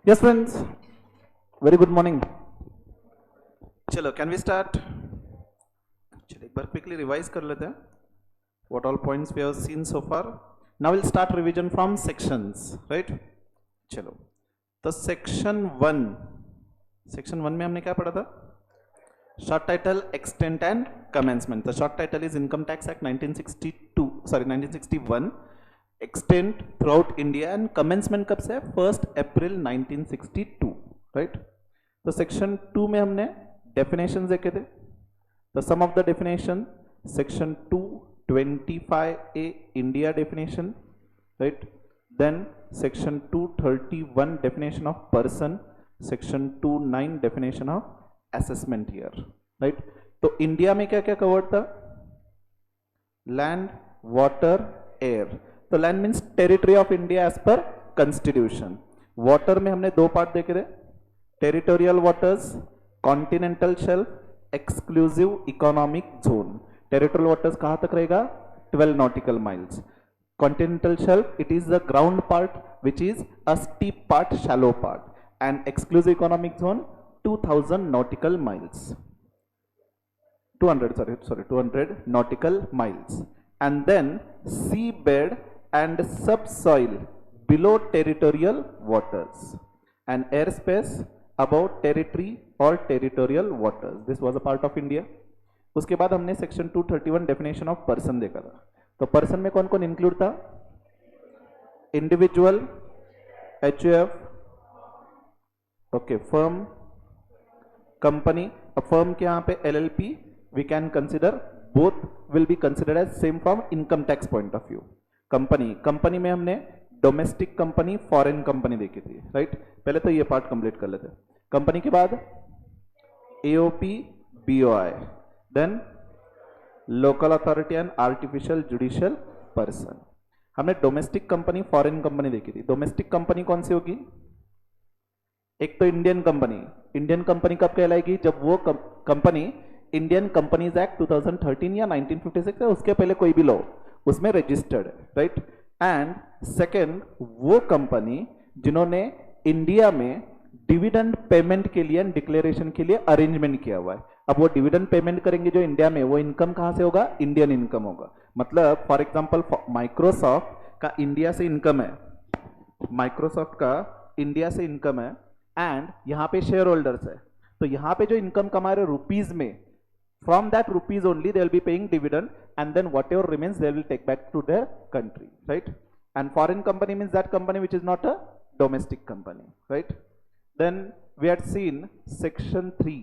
Yes, friends. Very good morning. चलो, can we start? चलो, एक बार quickly revise कर लेते हैं. What all points we have seen so far. Now we'll start revision from sections, right? चलो, तो section 1 में हमने क्या पढ़ा था? Short title, extent and commencement. The short title is Income Tax Act 1961. Extent throughout India and commencement कब से? 1st April 1962, right? तो section 2 में हमने definitions देखे थे. The sum of the definition, section 225A India definition, right? Then section 231 definition of person, section 29 definition of assessment year, right? तो India में क्या क्या कवर्ड था? Land, water, air. तो land means territory of India as per constitution. Water में हमने दो part देखे थे, territorial waters, continental shelf, exclusive economic zone. Territorial waters कहां तक रहेगा? 12 nautical miles. Continental shelf, it is the ground part which is a steep part, shallow part. And exclusive economic zone 2000 nautical miles, 200 nautical miles. And then seabed and subsoil below territorial waters, and airspace above territory or territorial waters. This was a part of India. उसके बाद हमने section 231 definition of person देखा था. तो person में कौन कौन include था? Individual, HUF, okay, firm, company. Firm के यहाँ पे LLP we can consider, both will be considered as same from income tax point of view. Company में हमने डोमेस्टिक कंपनी, फॉरेन कंपनी देखी थी, राइट? पहले तो ये पार्ट कंप्लीट कर लेते हैं. कंपनी के बाद AOP, BOI, then local authority and artificial judicial person. हमने डोमेस्टिक कंपनी, फॉरेन कंपनी देखी थी. डोमेस्टिक कंपनी कौन सी होगी? एक तो इंडियन कंपनी. इंडियन कंपनी कब कहलाएगी? जब वो कंपनी इंडियन कंपनीज एक्ट 2013 या 1956 है, उसके पहले कोई भी लॉ उसमें रजिस्टर्ड है, राइट? एंड सेकंड, वो कंपनी जिन्होंने इंडिया में डिविडेंड पेमेंट के लिए, डिक्लेरेशन के लिए अरेंजमेंट किया हुआ है. अब वो डिविडेंड पेमेंट करेंगे जो इंडिया में, वो इनकम कहां से होगा? इंडियन इनकम होगा. मतलब फॉर एग्जांपल माइक्रोसॉफ्ट का इंडिया से इनकम है, माइक्रोसॉफ्ट का इंडिया से इनकम है, एंड यहां पे शेयर होल्डर्स है. तो यहां पे जो इनकम कमा रहे रुपीज में, from that rupees only they will be paying dividend, and then whatever remains they will take back to their country, right? And foreign company means that company which is not a domestic company, right? Then we had seen section 3.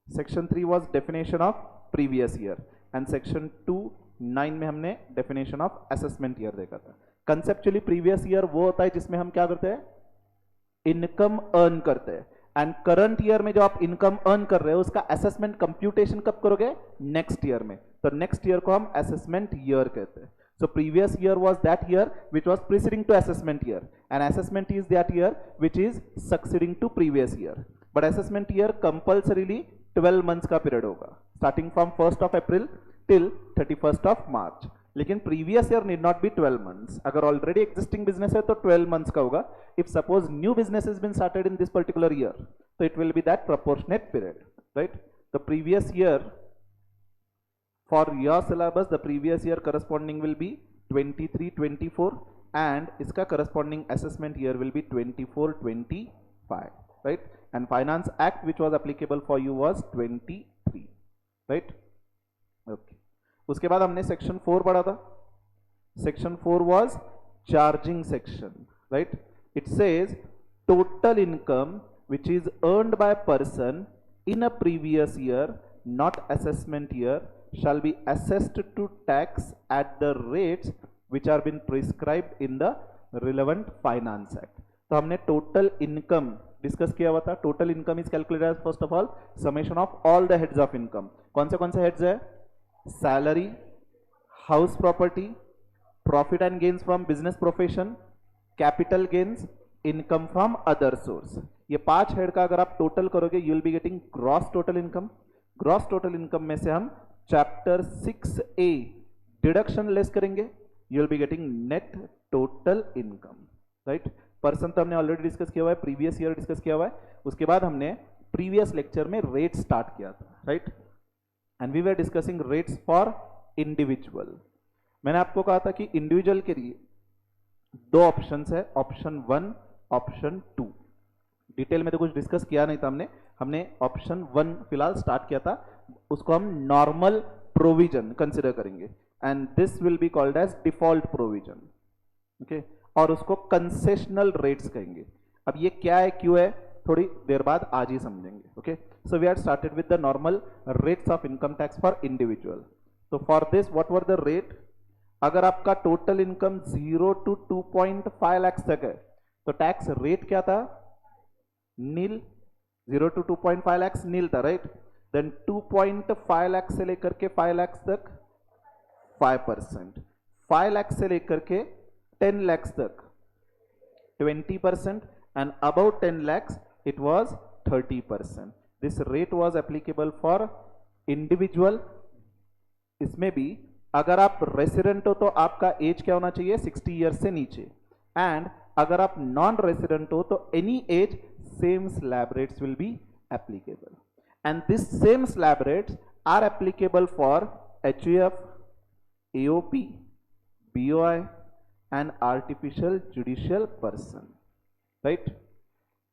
Section 3 was definition of previous year, and section 2(9) में हमने definition of assessment year देखा था. Conceptually previous year वो होता है जिसमें हम क्या करते हैं? इनकम अर्न करते हैं. एंड करंट ईयर में जो आप इनकम अर्न कर रहे हो उसका असेसमेंट कंप्यूटेशन कब करोगे? नेक्स्ट ईयर में. तो नेक्स्ट ईयर को हम असेसमेंट ईयर कहते हैं. So previous year was that year which was preceding to assessment year, and assessment is that year which is succeeding to previous year. But assessment year compulsorily 12 months का period होगा, starting from 1st of April till 31st of March. लेकिन previous year need not be 12 months. अगर already existing business है तो 12 months का होगा. If suppose new business is been started in this particular year, तो it will be that proportionate period, right? The previous year for your syllabus, the previous year corresponding will be 23-24, and इसका corresponding assessment year will be 24-25, right? And finance act which was applicable for you was 23, right? Okay. उसके बाद हमने section 4 पढ़ा था. Section 4 was charging section, right? It says total income which is earned by person in a previous year, not assessment year, shall be assessed to tax at the rates which are been prescribed in the relevant finance act. तो हमने total income discuss किया हुआ था. Total income is calculated as first of all summation of all the heads of income. कौन से heads है? Salary, house property, profit and gains from business profession, capital gains, income from other source. ये 5 head का अगर आप total करोगे you will be getting gross total income. Gross total income में से हम चैप्टर 6A डिडक्शन लेस करेंगे, you will be getting net total income, right? Person तो हमने ऑलरेडी डिस्कस किया हुआ है, प्रीवियस ईयर डिस्कस किया हुआ है, उसके बाद हमने प्रीवियस लेक्चर में रेट स्टार्ट किया था, right, and we were discussing rates for individual. मैंने आपको कहा था कि इंडिविजुअल के लिए दो ऑप्शंस है, ऑप्शन 1 ऑप्शन 2। डिटेल में तो कुछ डिस्कस किया नहीं था हमने ऑप्शन 1 फिलहाल स्टार्ट किया था, उसको हम नॉर्मल प्रोविजन कंसिडर करेंगे and this will be called as default provision, okay, और उसको कंसेशनल रेट्स कहेंगे। अब ये क्या है, क्यों है, थोड़ी देर बाद आज ही समझेंगे, okay. So we are started with the normal rates of income tax for individual. तो for this what were the rate, अगर आपका टोटल इनकम 0 to 2.5 लाख तक है तो टैक्स रेट क्या था, नील। 0 to 2.5 लाख नील था, राइट। देन 2.5 लाख से लेकर के 5 लाख तक 5%, 5 लाख से लेकर के 10 लाख तक 20%, and above 10 lakhs it was 30%. This rate was applicable for individual। इसमें भी अगर आप रेसिडेंट हो तो आपका एज क्या होना चाहिए, 60 ईयर्स से नीचे, एंड अगर आप नॉन रेसिडेंट हो तो any age same slab rates will be applicable, and this same slab rates are applicable for HUF, AOP, BOI and artificial judicial person, right.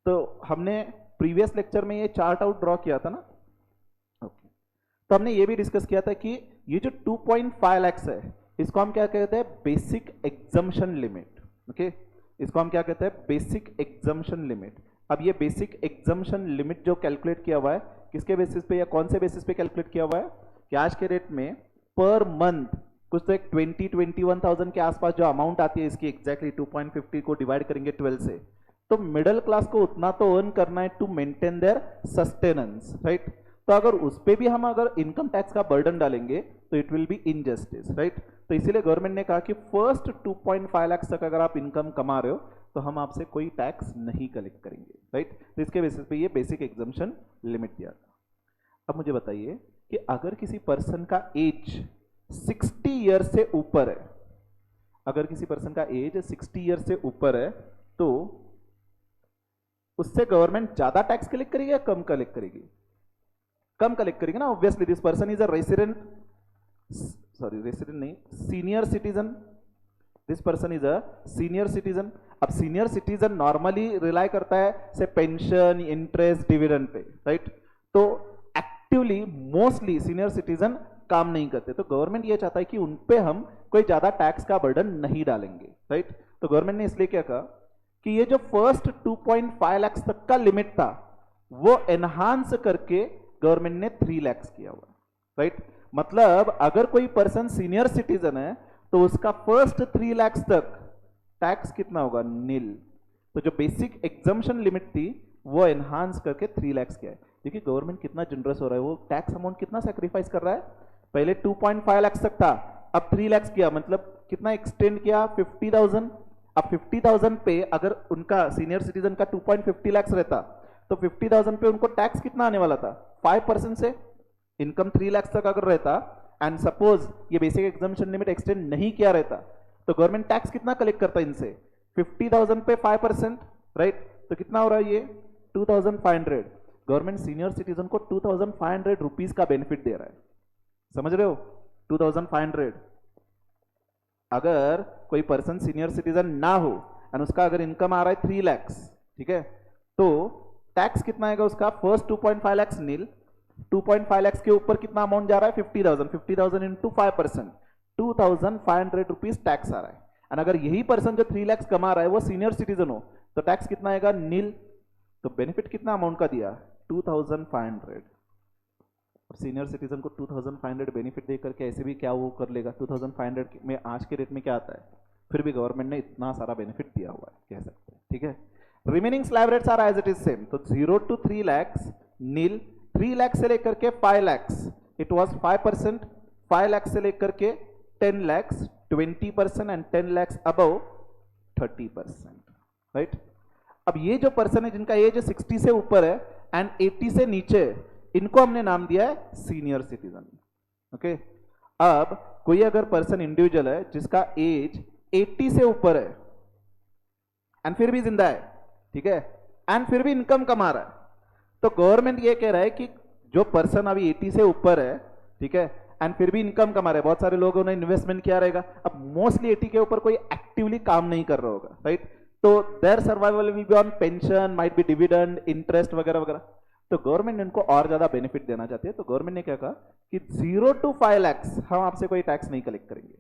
तो हमने प्रीवियस लेक्चर में ये चार्ट आउट ड्रॉ किया था ना, okay. तो हमने ये भी डिस्कस किया था कि ये जो 2.5 लाख है इसको हम क्या कहते हैं, बेसिक एग्जम्पशन लिमिट, ओके। इसको हम क्या कहते हैं, बेसिक एग्जम्पशन लिमिट। अब ये बेसिक एग्जम्पशन लिमिट जो कैलकुलेट किया हुआ है, किसके बेसिस पे या कौन से बेसिस पे कैलकुलेट किया हुआ है, कि आज के रेट में पर मंथ कुछ तो एक 21,000 के आसपास जो अमाउंट आती है इसकी, एग्जैक्टली 2.50 को डिवाइड करेंगे 12 से, तो मिडिल क्लास को उतना तो अर्न करना है to maintain their sustenance, right. तो अगर उस पे भी हम अगर इनकम टैक्स का बर्डन डालेंगे तो it will B injustice, right. तो इसीलिए गवर्नमेंट ने कहा कि फर्स्ट 2.5 लाख तक अगर आप इनकम कमा रहे हो तो हम आपसे कोई टैक्स नहीं कलेक्ट करेंगे, राइट। तो इसके बेसिस पे ये बेसिक एग्जम्पशन लिमिट दिया था। अब मुझे बताइए कि अगर किसी पर्सन का एज 60 ईयर से ऊपर है, अगर किसी पर्सन का एज 60 ईयर से ऊपर है तो उससे गवर्नमेंट ज्यादा टैक्स कलेक्ट करेगी या कम कलेक्ट करेगी, कम कलेक्ट करेगी ना, obviously. This person is a resident, sorry resident नहीं, senior citizen, this person is a senior citizen. अब सीनियर सिटीजन नॉर्मली रिलाई करता है से पेंशन, इंटरेस्ट, डिविडेंड पे, राइट। तो एक्टिवली मोस्टली सीनियर सिटीजन काम नहीं करते, तो गवर्नमेंट ये चाहता है कि उन पे हम कोई ज्यादा टैक्स का बर्डन नहीं डालेंगे, राइट। तो गवर्नमेंट ने इसलिए क्या कहा कि ये जो फर्स्ट 2.5 लाख तक का लिमिट था वो एनहांस करके गवर्नमेंट ने 3 लाख किया हुआ, राइट। मतलब अगर कोई पर्सन सीनियर सिटीजन है तो उसका फर्स्ट 3 लाख तक टैक्स कितना होगा, नील। तो जो बेसिक एग्जम्पशन लिमिट थी वो एनहांस करके 3 लाख किया है। देखिए गवर्नमेंट कितना जनरस हो रहा है, वो टैक्स अमाउंट कितना सैक्रिफाइस कर रहा है। पहले 2.5 लाख तक था, अब 3 लाख किया, मतलब कितना एक्सटेंड किया, 50,000। अब 50,000 पे अगर उनका सीनियर सिटीजन का 2.50 लाख रहता तो 50,000 पे उनको टैक्स कितना आने वाला था, 5% से। इनकम 3 लाख तक अगर रहता एंड सपोज ये बेसिक एग्जम्पशन लिमिट एक्सटेंड नहीं किया रहता तो गवर्नमेंट टैक्स कितना कलेक्ट करता इनसे, 50,000 पे 5%, राइट। तो कितना हो रहा है ये, 2,500। गवर्नमेंट सीनियर सिटीजन को 2,500 रुपीज का बेनिफिट दे रहा है, समझ रहे हो, 2,500। अगर कोई पर्सन सीनियर सिटीजन ना हो एंड उसका अगर इनकम आ रहा है 3 लाख, ठीक है, तो टैक्स कितना आएगा उसका, फर्स्ट 2.5 लाख नील, 2.5 लाख के ऊपर कितना अमाउंट जा रहा है, 50,000, 50,000 इंटू 5%, 2,500 रुपीज टैक्स आ रहा है। एंड अगर यही पर्सन जो 3 लाख कमा रहा है वो सीनियर सिटीजन हो तो टैक्स कितना आएगा, नील। तो बेनिफिट कितना अमाउंट का दिया, 2,500। सीनियर सिटीजन को 2,500 बेनिफिट दे करके ऐसे भी क्या वो कर लेगा, 2,500 में आज के रेट में क्या आता है, फिर भी गवर्नमेंट ने इतना सारा बेनिफिट दिया हुआ है, कह सकते हैं, ठीक है। Remaining slab rates are as it is same, तो 0 to 3 लाख नील, 3 लाख से लेकर के 5 लाख इट वाज 5%, 5 लाख से लेकर के 10 lakh 20% and 10 lakh above 30%, right. अब ये जो पर्सन है जिनका एज 60 से ऊपर है एंड 80 से नीचे है, इनको हमने नाम दिया है सीनियर सिटीजन, ओके। अब कोई अगर पर्सन इंडिविजुअल है जिसका एज 80 से ऊपर है एंड फिर भी जिंदा है, ठीक है, एंड फिर भी इनकम कमा रहा है। तो गवर्नमेंट ये कह रहा है कि जो पर्सन अभी 80 से ऊपर है, ठीक है, एंड फिर भी इनकम कमा रहे हैं, बहुत सारे लोगों ने इन्वेस्टमेंट किया रहेगा, अब मोस्टली 80 के ऊपर कोई एक्टिवली काम नहीं कर रहा होगा, राइट, तो their survival will be on pension, might be dividend, interest वगैरह वगैरह। तो गवर्नमेंट इनको और ज्यादा बेनिफिट देना चाहती है, तो गवर्नमेंट ने क्या कहा कि 0 to 5 लाख हम आपसे कोई टैक्स नहीं कलेक्ट करेंगे,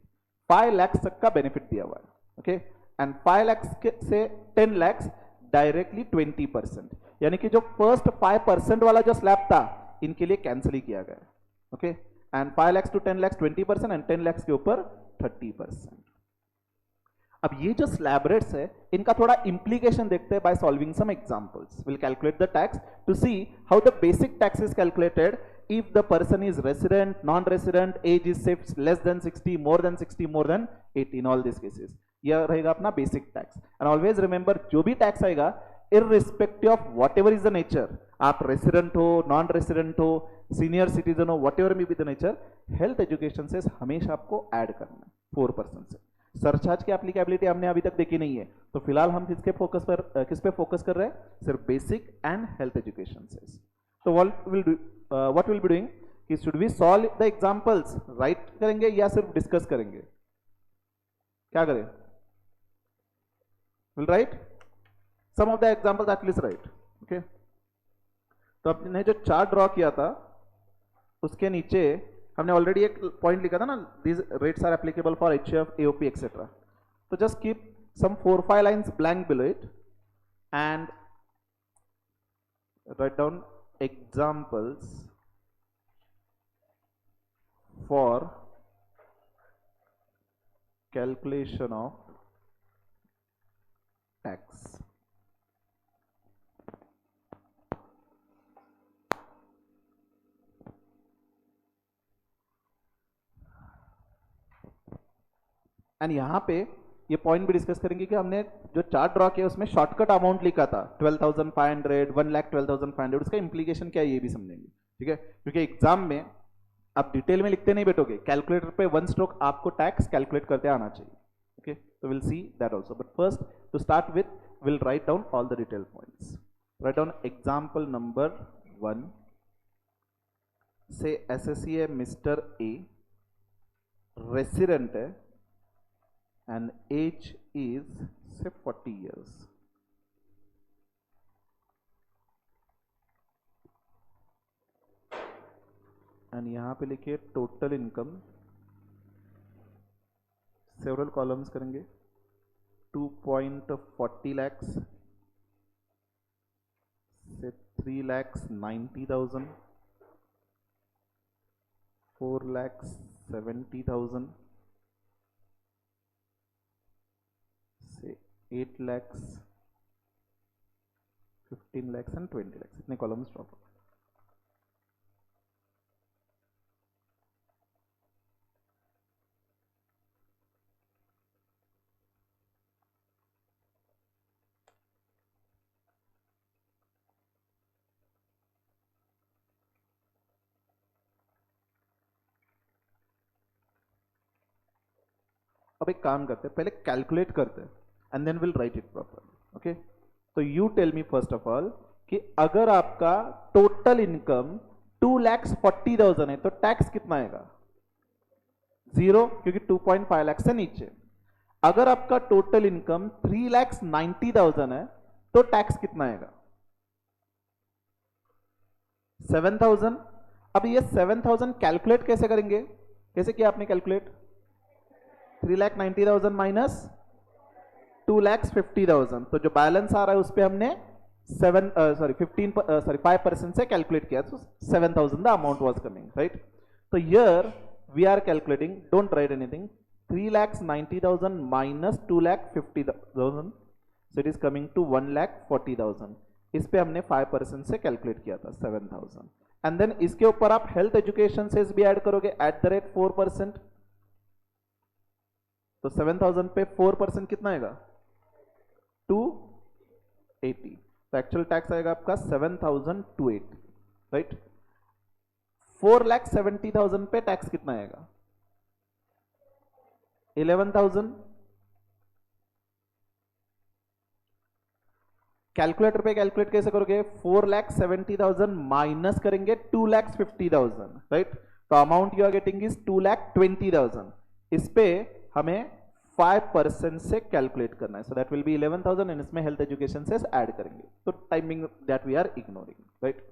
5 लाख तक का बेनिफिट दिया हुआ है, ओके, एंड 5 लाख से 10 लाख डायरेक्टली 20%, यानी कि जो फर्स्ट 5% वाला जो स्लैब था इनके लिए कैंसिल ही किया गया, okay, and 5 lakh to 10 lakh 20% and 10 lakh के ऊपर 30%। अब ये जो स्लैब रेट्स है इनका थोड़ा इंप्लीकेशन देखते हैं by solving some examples. Will calculate the tax to see how the basic tax is calculated if the person is resident, non-resident, age is say less than 60, more than 60, more than 80, in all these cases यह रहेगा अपना basic tax. And always remember जो भी tax आएगा irrespective of what ever is the nature, आप resident हो, non resident हो, senior citizen हो, what ever may be the nature, health education से हमेशा आपको ऐड करना है 4% से। सरचार्ज की एप्लीकेबिलिटी हमने अभी तक देखी नहीं है, तो फिलहाल हम किस पे फोकस कर रहे हैं, सिर्फ बेसिक एंड हेल्थ एजुकेशन से। तो what we'll be doing कि should we solve the examples, right करेंगे या सिर्फ डिस्कस करेंगे, क्या करें, will write some of the examples at least, right, okay। तो आपने जो चार्ट ड्रॉ किया था उसके नीचे हमने ऑलरेडी एक पॉइंट लिखा था ना, these rates are applicable for HF, AOP etc. तो just keep some 4-5 lines blank below it and write down examples for calculation of tax। And यहां पे ये पॉइंट भी डिस्कस करेंगे कि हमने जो चार्ट ड्रॉ किया उसमें शॉर्टकट अमाउंट लिखा था 12,500, 1,12,500, उसका इंप्लीकेशन क्या है ये भी समझेंगे, ठीक है, क्योंकि एग्जाम में आप डिटेल में लिखते नहीं बैठोगे, कैलकुलेटर पे वन स्ट्रोक आपको टैक्स कैलकुलेट करते आना चाहिए, ओके, तो will see that also, but first to start with will write down all the detail points. Write down example number 1, say assessee है मिस्टर ए, रेसिडेंट है and age is say 40 years, and यहां पे लिखिए total income, several columns करेंगे, 2.40 lakhs से 3,90,000, 4,70,000 से 8 lakhs, 15 lakhs and 20 lakhs, इतने columns draw करो। अब एक काम करते हैं, पहले कैलकुलेट करते हैं and then will write it properly, okay. तो you tell me first of all कि अगर आपका टोटल इनकम 2,40,000 है तो टैक्स कितना आएगा, 0, क्योंकि 2.5 लाख से नीचे। अगर आपका टोटल इनकम 3,90,000 है तो टैक्स कितना आएगा, 7,000। अब ये 7,000 कैलकुलेट कैसे करेंगे, कैसे किया आपने कैलकुलेट, 3,90,000 माइनस 2,50,000, तो जो बैलेंस आ रहा है उस पे हमने 5% से कैलकुलेट किया, तो 7,000 the amount was coming, right. तो here we are calculating, don't write anything, 3,90,000 minus 2,50,000, so it is coming to 1,40,000। इस पे हमने 5% से कैलकुलेट किया था 7,000, एंड देन इसके ऊपर आप हेल्थ एजुकेशन से भी ऐड करोगे @4%, तो 7,000 पे 4% कितना आएगा, 280, तो एक्चुअल टैक्स आएगा आपका 7,280, राइट। 4,70,000 पे टैक्स कितना आएगा, 11,000, कैलकुलेटर पे कैलकुलेट कैसे करोगे? 4,70,000 माइनस करेंगे 2,50,000, राइट? तो amount you are getting is 2,20,000। इस पे हमें 5% से कैलकुलेट करना है, so that will be 11,000 and इसमें हेल्थ एजुकेशन से ऐड करेंगे, तो timing that we are ignoring, right?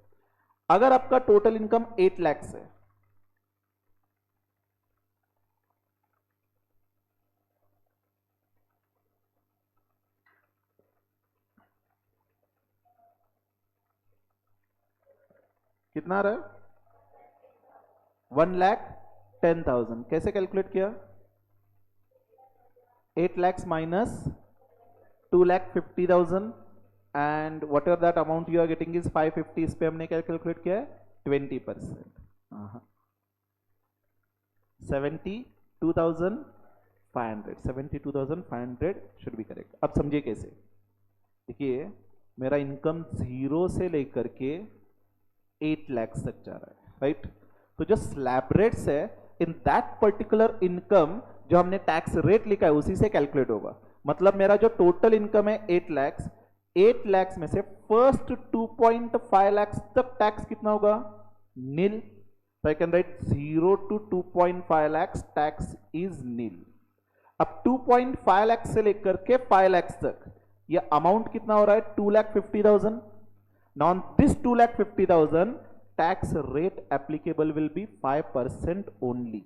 अगर आपका टोटल इनकम 8 लाख है, कितना आ रहा है? 1,10,000। कैसे कैलकुलेट किया? 8 lakhs minus 2,50,000 and whatever that amount you are getting is 550। इस पे हमने क्या कैलकुलेट किया है? 20%। 72,500। 72,500 शुड बी करेक्ट। अब समझिए कैसे। देखिए मेरा इनकम 0 से लेकर के 8 लाख तक जा रहा है, राइट? तो जो स्लैब रेट्स है इन दैट पर्टिकुलर इनकम, जो हमने टैक्स रेट लिखा है उसी से कैलकुलेट होगा। मतलब मेरा जो टोटल इनकम है 8 लाख, 8 लाख में से फर्स्ट 2.5 लाख तक टैक्स कितना होगा? नील। तो I can write 0 to 2.5 lakh tax is nil. अब 2.5 लाख से लेकर के 5 लाख तक ये अमाउंट कितना हो रहा है? 2,50,000। Now on this 2,50,000 tax rate applicable will be 5% only.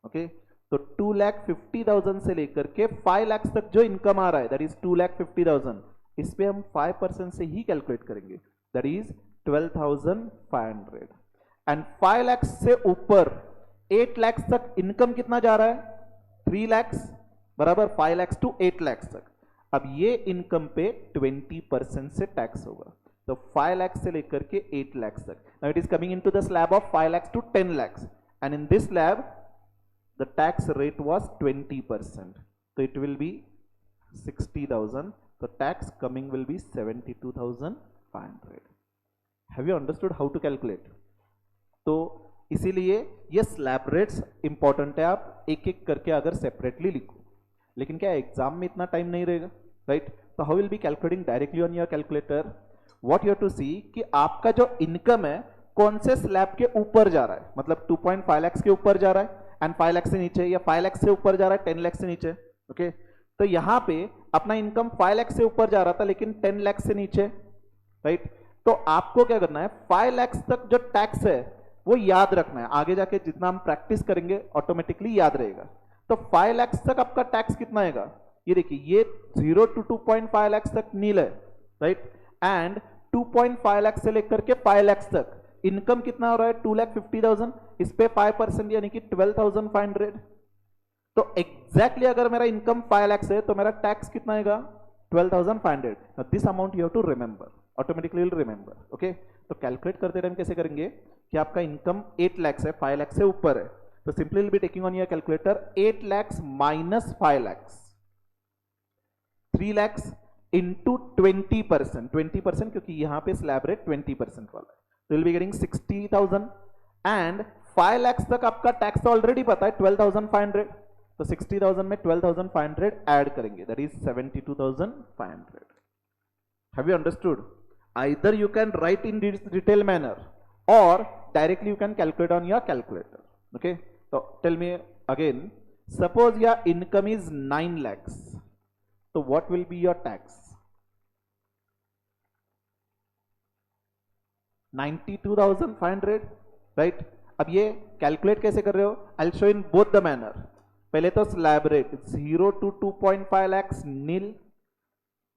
Okay, तो 2,50,000 से लेकर के 5 लाख तक जो इनकम आ रहा है दैट इज 2,50,000, इस पे हम 5% से ही कैलकुलेट करेंगे, दैट इज 12,500। एंड 5 लाख से ऊपर 8 लाख तक इनकम कितना जा रहा है? 3 लाख बराबर 5 लाख टू 8 लाख तक। अब ये इनकम पे 20% से टैक्स होगा, तो 5 लाख से लेकर के 8 लाख तक। Now it is coming into the slab of 5 lakh to 10 lakh, and in this slab the tax rate was 20%, तो इट विल बी 60,000, तो tax coming will be 72,500। Have you understood how to calculate? तो इसीलिए ये स्लैब रेट्स इंपॉर्टेंट है, आप एक एक करके अगर सेपरेटली लिखो, लेकिन क्या एग्जाम में इतना टाइम नहीं रहेगा, राइट? तो how will be calculating directly on your calculator? What you have to see कि आपका जो इनकम है कौन से स्लैब के ऊपर जा रहा है, मतलब 2.5 लाख के ऊपर जा रहा है एंड 5 लाख से नीचे, या 5 लाख से ऊपर जा रहा है 10 लाख से नीचे। ओके, तो यहां पे अपना इनकम 5 लाख से ऊपर जा रहा था लेकिन 10 लाख से नीचे, राइट? तो आपको क्या करना है? 5 लाख तक जो टैक्स है वो याद रखना है, आगे जाके जितना हम प्रैक्टिस करेंगे ऑटोमेटिकली याद रहेगा। तो 5 लाख तक आपका टैक्स कितना आएगा? ये देखिए, ये 0 to 2.5 लाख तक नील है, राइट? एंड 2.5 लाख से लेकर के 5 लाख तक इनकम कितना हो रहा है? 2,50,000। इस पे 5% यानी कि 12,500। तो एग्जैक्टली अगर मेरा इनकम 5 लाख है तो मेरा टैक्स कितना आएगा? 12,500। This amount you have to remember, automatically will remember. Okay, तो कैलकुलेट करते टाइम कैसे करेंगे कि आपका इनकम 8 लाख है, 5 लाख से ऊपर है, तो simply will be taking on your calculator 8 lakh minus 5 lakh, 3 lakh into 20%, 20% क्योंकि यहां पे स्लैब रेट 20% वाला है, तो will be getting 60,000। And 5 lakh तक आपका टैक्स ऑलरेडी पता है 12,500, तो 60,000 में 12,500 ऐड करेंगे, that is 72,500। Have you understood? Either you can write in detail manner और directly you can calculate on your calculator. Okay, तो tell me again, suppose your income is 9 lakhs, तो what will be your tax? 92,500, right? अब ये calculate कैसे कर रहे हो? I will show in both the manner. पहले तो slab rate 0 to 2.5 lakh nil,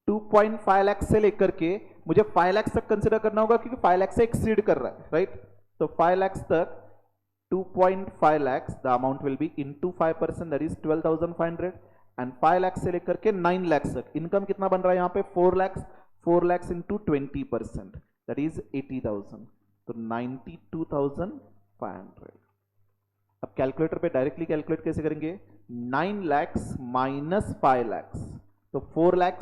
2.5 lakh से लेकर के मुझे 5 लाख तक कंसिडर करना होगा क्योंकि 5 लाख से एक्सीड कर रहा है, राइट? तो 5 लाख तक 2.5 lakh the amount will B into 5%, that is 12,500। And 5 lakh से लेकर के 9 लाख तक इनकम कितना बन रहा है यहाँ पे? 4 lakh, 4 lakh into 20%, that is 80,000, तो 92,500। अब कैलकुलेटर पे डायरेक्टली कैलकुलेट कैसे करेंगे? 9 लाख माइनस 5 लाख, तो 4 लाख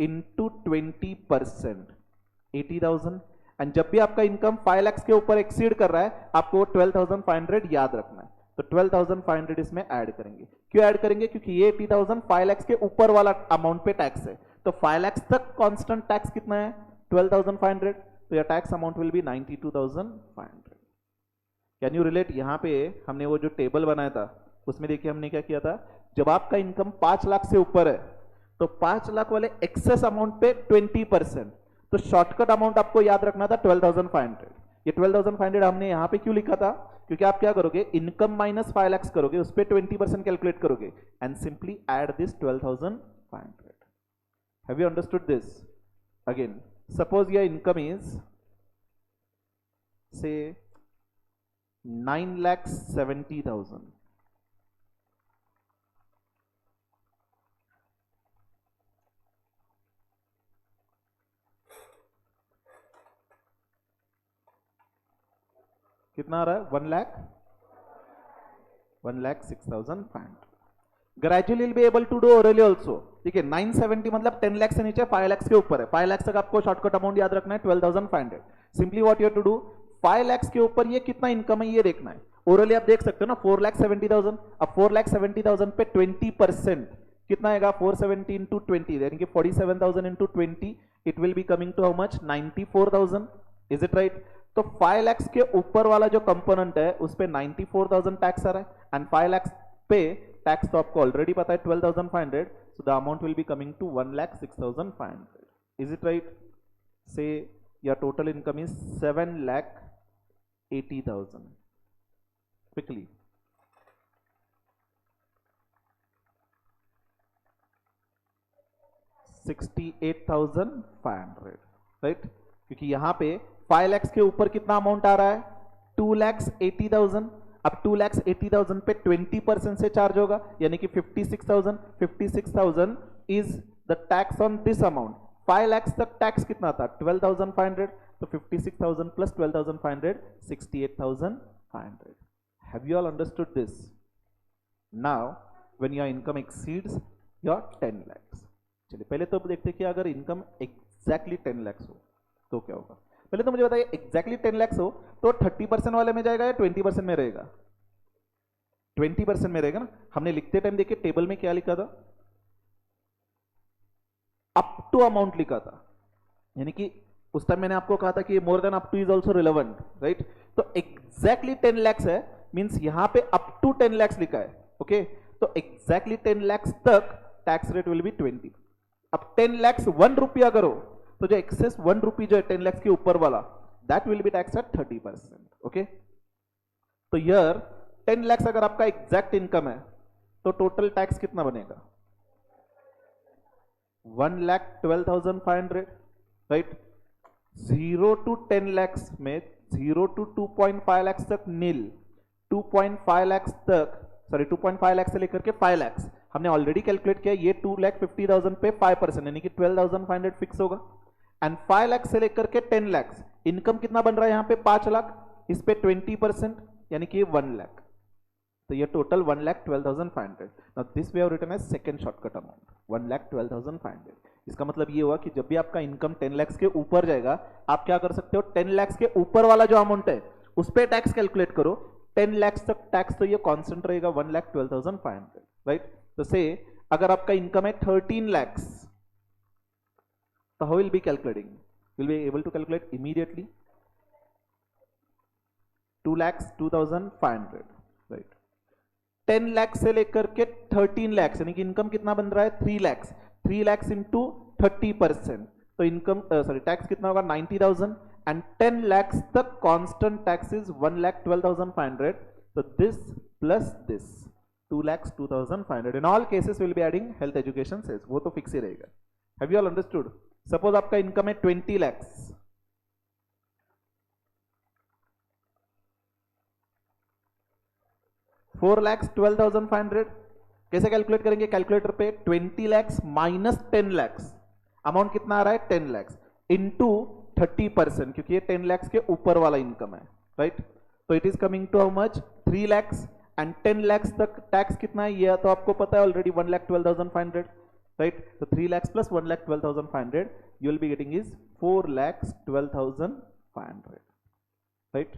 इंटू 20%, 80,000। एंड जब भी आपका इनकम 5 लाख के ऊपर एक्सीड कर रहा है आपको 12,500 याद रखना है, तो 12,500 इसमें ऐड करेंगे। क्यों ऐड करेंगे? क्योंकि ये 80,000 5 लाख के ऊपर वाला अमाउंट पे टैक्स है, तो 5 लाख तक कांस्टेंट टैक्स कितना है 12,500, तो your tax amount will B 92,500। Can you relate? यहां पे हमने वो जो टेबल बनाया था उसमें देखिए हमने क्या किया था, जब आपका इनकम 5 लाख से ऊपर है तो 5 लाख वाले एक्सेस अमाउंट पे 20%, तो शॉर्टकट अमाउंट आपको याद रखना था 12,500। ये 12,500 हमने यहां पे क्यों लिखा था, क्योंकि आप क्या करोगे, इनकम माइनस 5 लाख करोगे, उस पर 20% कैलकुलेट करोगे and simply add this 12,500। Have you understood this? Again suppose your income is say 9,70,000, कितना आ रहा है 1,06,500। Gradually will be able to do orally also. ठीक है, 970 मतलब 10 लाख से नीचे 5 लाख के ऊपर है, 5 लाख तक आपको शॉर्टकट अमाउंट याद रखना है 12,500। Simply what you have to do, 5 lakh के ऊपर ये कितना इनकम है ये देखना है। ओरली आप देख सकते हो ना 4,70,000, अब 4,70,000 पे 20% कितना आएगा, 470 इंटू 20 यानी कि 47,000 into 20, it will be coming to how much 94,000। Is it right? तो 5 लाख के ऊपर वाला जो कंपोनेंट है उस पे 94,000 टैक्स आ रहा है एंड 5 लाख पे टैक्स तो आपको ऑलरेडी पता है 12,500, so the amount will be coming to 1,06,500। Is it right? Say your total income is 7,80,000। Quickly 68,500, right? क्योंकि यहां पे 5 लाख के ऊपर कितना अमाउंट आ रहा है 2,80,000। अब 2,80,000 पे 20% से चार्ज होगा यानी कि 56,000। 56,000 is the tax on this amount. 5 lakh तक टैक्स कितना था 12,500, तो 56,000 plus 12,500 68,500। Have you all understood this? Now when your income exceeds your 10 lakh, चलिए पहले तो देखते हैं कि अगर इनकम एग्जैक्टली 10 लाख हो तो क्या होगा। पहले तो मुझे बताइए एग्जैक्टली 10 लाख हो तो 30% वाले में जाएगा या 20% में रहेगा? 20% में रहेगा ना। हमने लिखते टाइम देखिए टेबल में क्या लिखा था, अप टू अमाउंट लिखा था, यानी कि उस टाइम मैंने आपको कहा था कि more than up two is also relevant, right? तो एग्जैक्टली 10 लाख है मींस यहां पे अप टू 10 लाख लिखा है, ओके? तो एग्जैक्टली 10 लाख तक टैक्स रेट विल बी 20। अब 10 लाख 1 रुपया करो तो जो एक्सेस 1 रुपी जो है 10 लाख के ऊपर वाला that will B tax at 30%, okay? तो यार 10 लाख अगर आपका एग्जैक्ट इनकम है तो टोटल टैक्स कितना बनेगा 1,12,500, राइट? 0 to 10 लाख में 0 to 2.5 लाख तक नील, 2.5 लाख तक, सॉरी 2.5 लाख से लेकर के 5 लाख हमने ऑलरेडी कैलकुलेट किया, ये 2,50,000 पे 5% यानी कि 12,500 फिक्स होगा। एंड 5 लाख से लेकर के 10 लाख इनकम कितना बन रहा है यहाँ पे 5 लाख, इस पे 20% यानी कि 1 लाख, तो ये total 1,12,500। Now this we have written as second shortcut amount 1,12,500। इसका मतलब ये हुआ कि जब भी आपका इनकम 10 लाख के ऊपर जाएगा आप क्या कर सकते हो, 10 लाख के ऊपर वाला जो अमाउंट है उस पे टैक्स कैलकुलेट करो। 10 लाख तक टैक्स तो ये कांस्टेंट रहेगा 1,12,500, राइट? तो से अगर आपका इनकम है 13 लाख, तो how will be calculating, will be able to calculate immediately 2,02,500, right? 10 lakh से लेकर के 13 लाख यानी कि इनकम कितना बन रहा है 3 लाख, 3 लाख इंटू 30%, तो इनकम सॉरी टैक्स कितना होगा 90,000 एंड 10 लाख तक कांस्टेंट टैक्स इज 1,12,500, तो this plus this 2,02,500 in all cases will be adding health education cess, वो तो फिक्स ही रहेगा। Have you all understood? Suppose आपका इनकम है 20 लाख, 4,12,500 कैसे कैलकुलेट करेंगे कैलकुलेटर पे, 20 लाख माइनस 10 लाख, अमाउंट कितना आ रहा है 10 लाख इंटू 30% क्योंकि ये 10 लाख के ऊपर वाला इनकम है, राइट? तो it is coming to how much 3 lakh and 10 lakh तक टैक्स कितना है ये तो आपको पता है ऑलरेडी 1,12,500, राइट? तो 3 lakh plus 1,12,500 you will be getting is 4,12,500, right?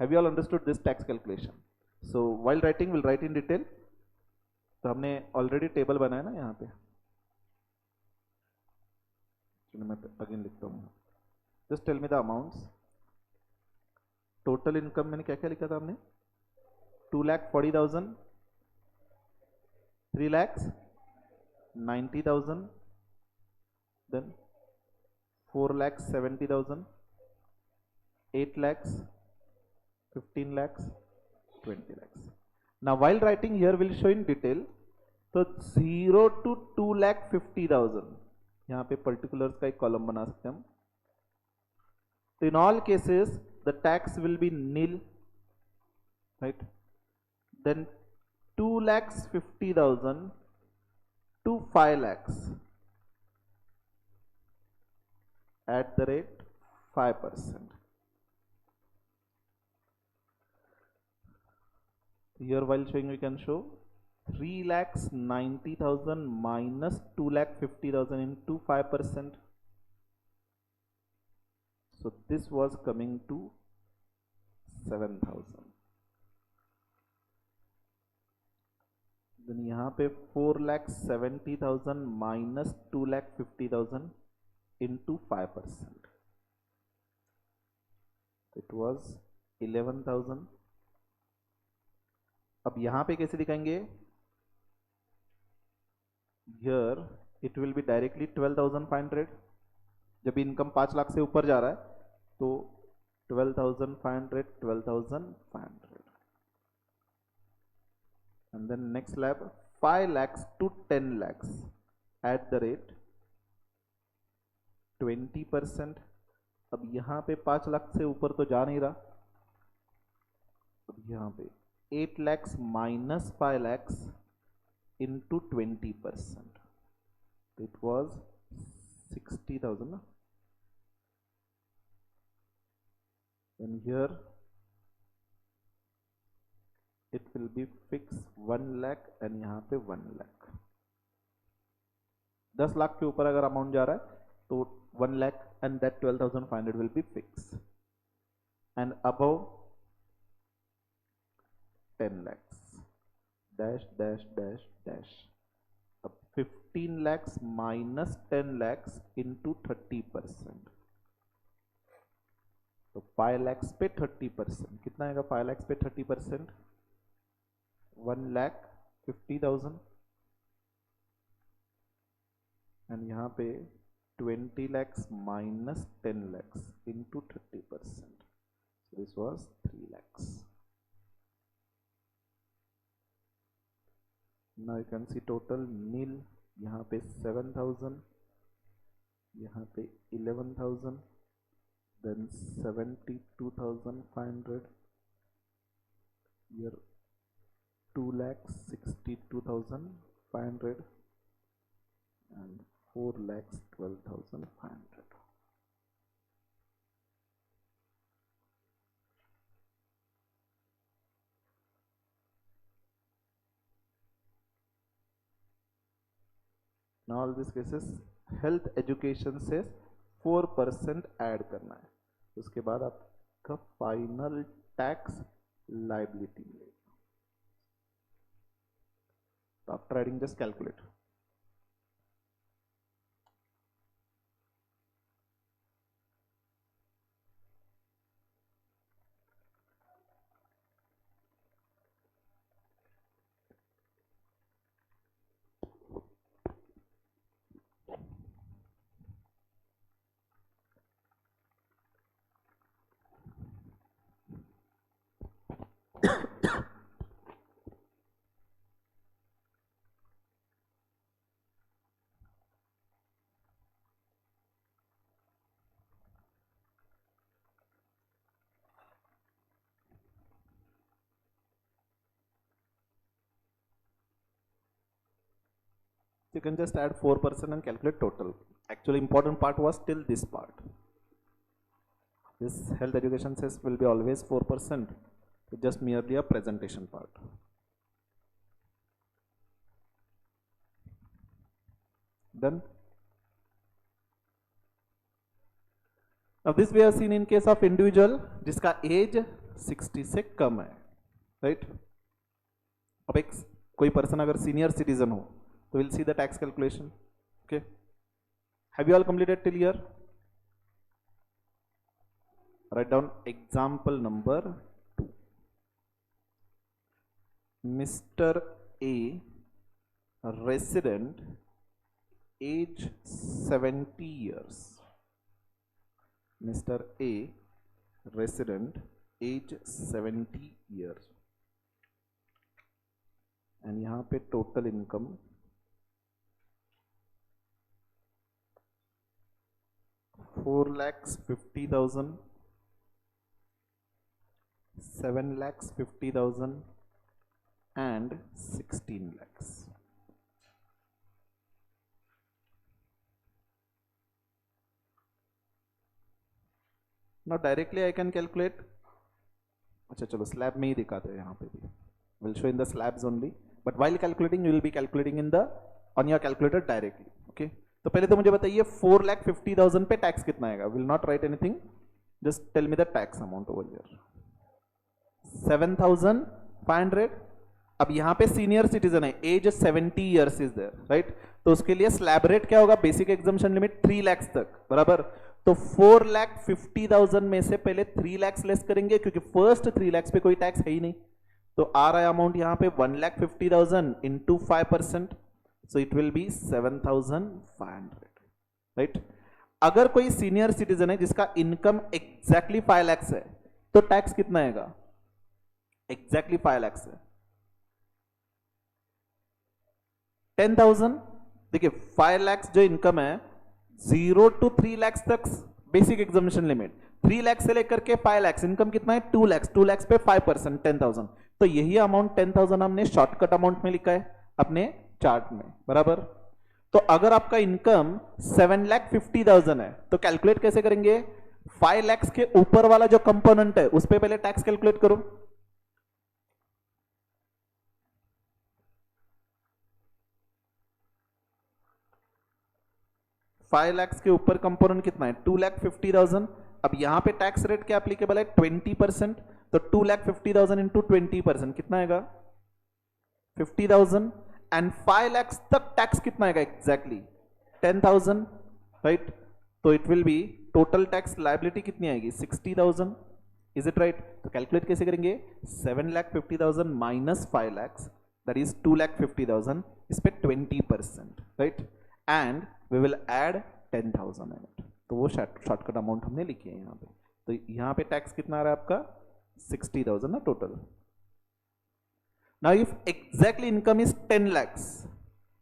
Have you all understood this tax calculation? So while writing we'll write in detail. तो हमने ऑलरेडी टेबल बनाया ना यहाँ पे, एक्चुअली मैं अगेन लिखता हूँ, just tell me the amounts. Total income मैंने क्या क्या लिखा था हमने, 2,40,000, 3,90,000, then 4,70,000, 8 lakhs, 15 lakhs, 20 lakhs. Now while writing here will show in detail, तो 0 to 2,50,000 यहाँ पे particulars का एक कॉलम बना सकते हैं हम। तो in all cases the tax will be nil, right? Then 2,50,000 to 5 lakhs at the rate 5%. Here while showing we can show 3,90,000 minus 2,50,000 into 5%. So this was coming to 7,000. Then यहाँ पे 4,70,000 minus 2,50,000 into 5%. It was 11,000. अब यहाँ पे कैसे दिखाएंगे? Here it will be directly 12,500. जब income 5 lakh से ऊपर जा रहा है तो 12,500, 12,500. And then next slab 5 lakhs to 10 lakhs at the rate 20%. अब यहाँ पे 5 लाख से ऊपर तो जा नहीं रहा, अब यहाँ पे 8 lakhs minus 5 lakhs into 20%. It was 60,000. And here it will be fixed 1 lakh and यहाँ पे 1 lakh. 10 लाख के ऊपर अगर अमाउंट जा रहा है तो 1 lakh and that 12,500 will be fixed. And above 10 lakhs dash dash dash dash. अब 15 lakhs minus 10 lakhs into 30%. तो 5 lakhs पे 30%, कितना आएगा 5 lakhs पे 30%? 1,50,000. एंड यहाँ पे 20 lakhs minus 10 lakhs into 30%. So this was 3 lakhs. Now you can see total nil. यहाँ पे 7,000, यहाँ पे 11,000, then 72,500. Here 2,62,500 and 4,12,500. Now all these cases health education से 4% ऐड करना है, उसके बाद आपका फाइनल टैक्स लाइबिलिटी मिलेगा. तो after adding just calculate. You can just add 4% and calculate total. Actually important part was till this part. This health education cess will be always 4%. It's just merely a presentation part. Done. Now this we have seen in case of individual जिसका age 60 से कम है, right? अब एक कोई person अगर senior citizen हो तो we'll see the tax calculation. Okay. Have you all completed till here? Write down example number 2. Mr. A, resident, age 70 years. Mr. A, resident, age 70 years. And यहाँ पे total income 4,50,000, 7,50,000 and 16 lakhs. Now directly I can calculate. अच्छा चलो slab में ही दिखाते हैं यहाँ पे भी. Will show in the slabs only. But while calculating you will be calculating in the on your calculator directly. Okay. तो पहले तो मुझे बताइए 4,50,000 पे टैक्स कितना आएगा. Will not write anything. Just tell me the tax amount over here. 7,500. अब यहाँ पे सीनियर सिटीजन है, age 70 years is there, right. तो उसके लिए स्लैब रेट क्या होगा, बेसिक एग्जम्पशन लिमिट 3 लाख तक, बराबर. तो 4,50,000 में से पहले 3 लाख लेस करेंगे क्योंकि फर्स्ट 3 लाख पे कोई टैक्स है ही नहीं. तो आ रहा है अमाउंट यहाँ पे 1,50,000 into 5%, so it will B 7,500, right. अगर कोई सीनियर सिटीजन है जिसका इनकम एग्जैक्टली 5 लाख है तो टैक्स कितना आएगा, एग्जैक्टली 5 लाख है 10,000. देखिए 5 लाख जो इनकम है 0 to 3 लाख तक बेसिक एग्जामिनेशन लिमिट, 3 लाख से लेकर के 5 लाख इनकम कितना है 2 लाख, 2 लाख पे 5% 10,000. तो यही अमाउंट 10,000 हमने शॉर्टकट अमाउंट में लिखा है अपने चार्ट में, बराबर. तो अगर आपका इनकम 7,50,000 है तो कैलकुलेट कैसे करेंगे, 5 लाख के ऊपर वाला जो कंपोनेंट है उस पर पहले टैक्स कैलकुलेट करो. फाइव लाख के ऊपर कंपोनेंट कितना है 2,50,000. अब यहां पे टैक्स रेट क्या एप्लीकेबल है 20%. तो 2,50,000 इंटू 20% कितना आएगा 50,000. एंड 5 लाख तक टैक्स कितना आएगा एग्जैक्टली 10,000, राइट. तो it will B total tax liability कितनी आएगी 60,000. Is it right. तो कैलकुलेट कैसे करेंगे 7,50,000 माइनस 5 लाख दैट इज 2,50,000, इस पे 20%, right. And we will add 10,000 in it. तो वो शॉर्टकट अमाउंट हमने लिखी है यहाँ पे. तो यहाँ पे टैक्स कितना आ रहा है आपका 60,000 ना total. Now if exactly income is 10 lakh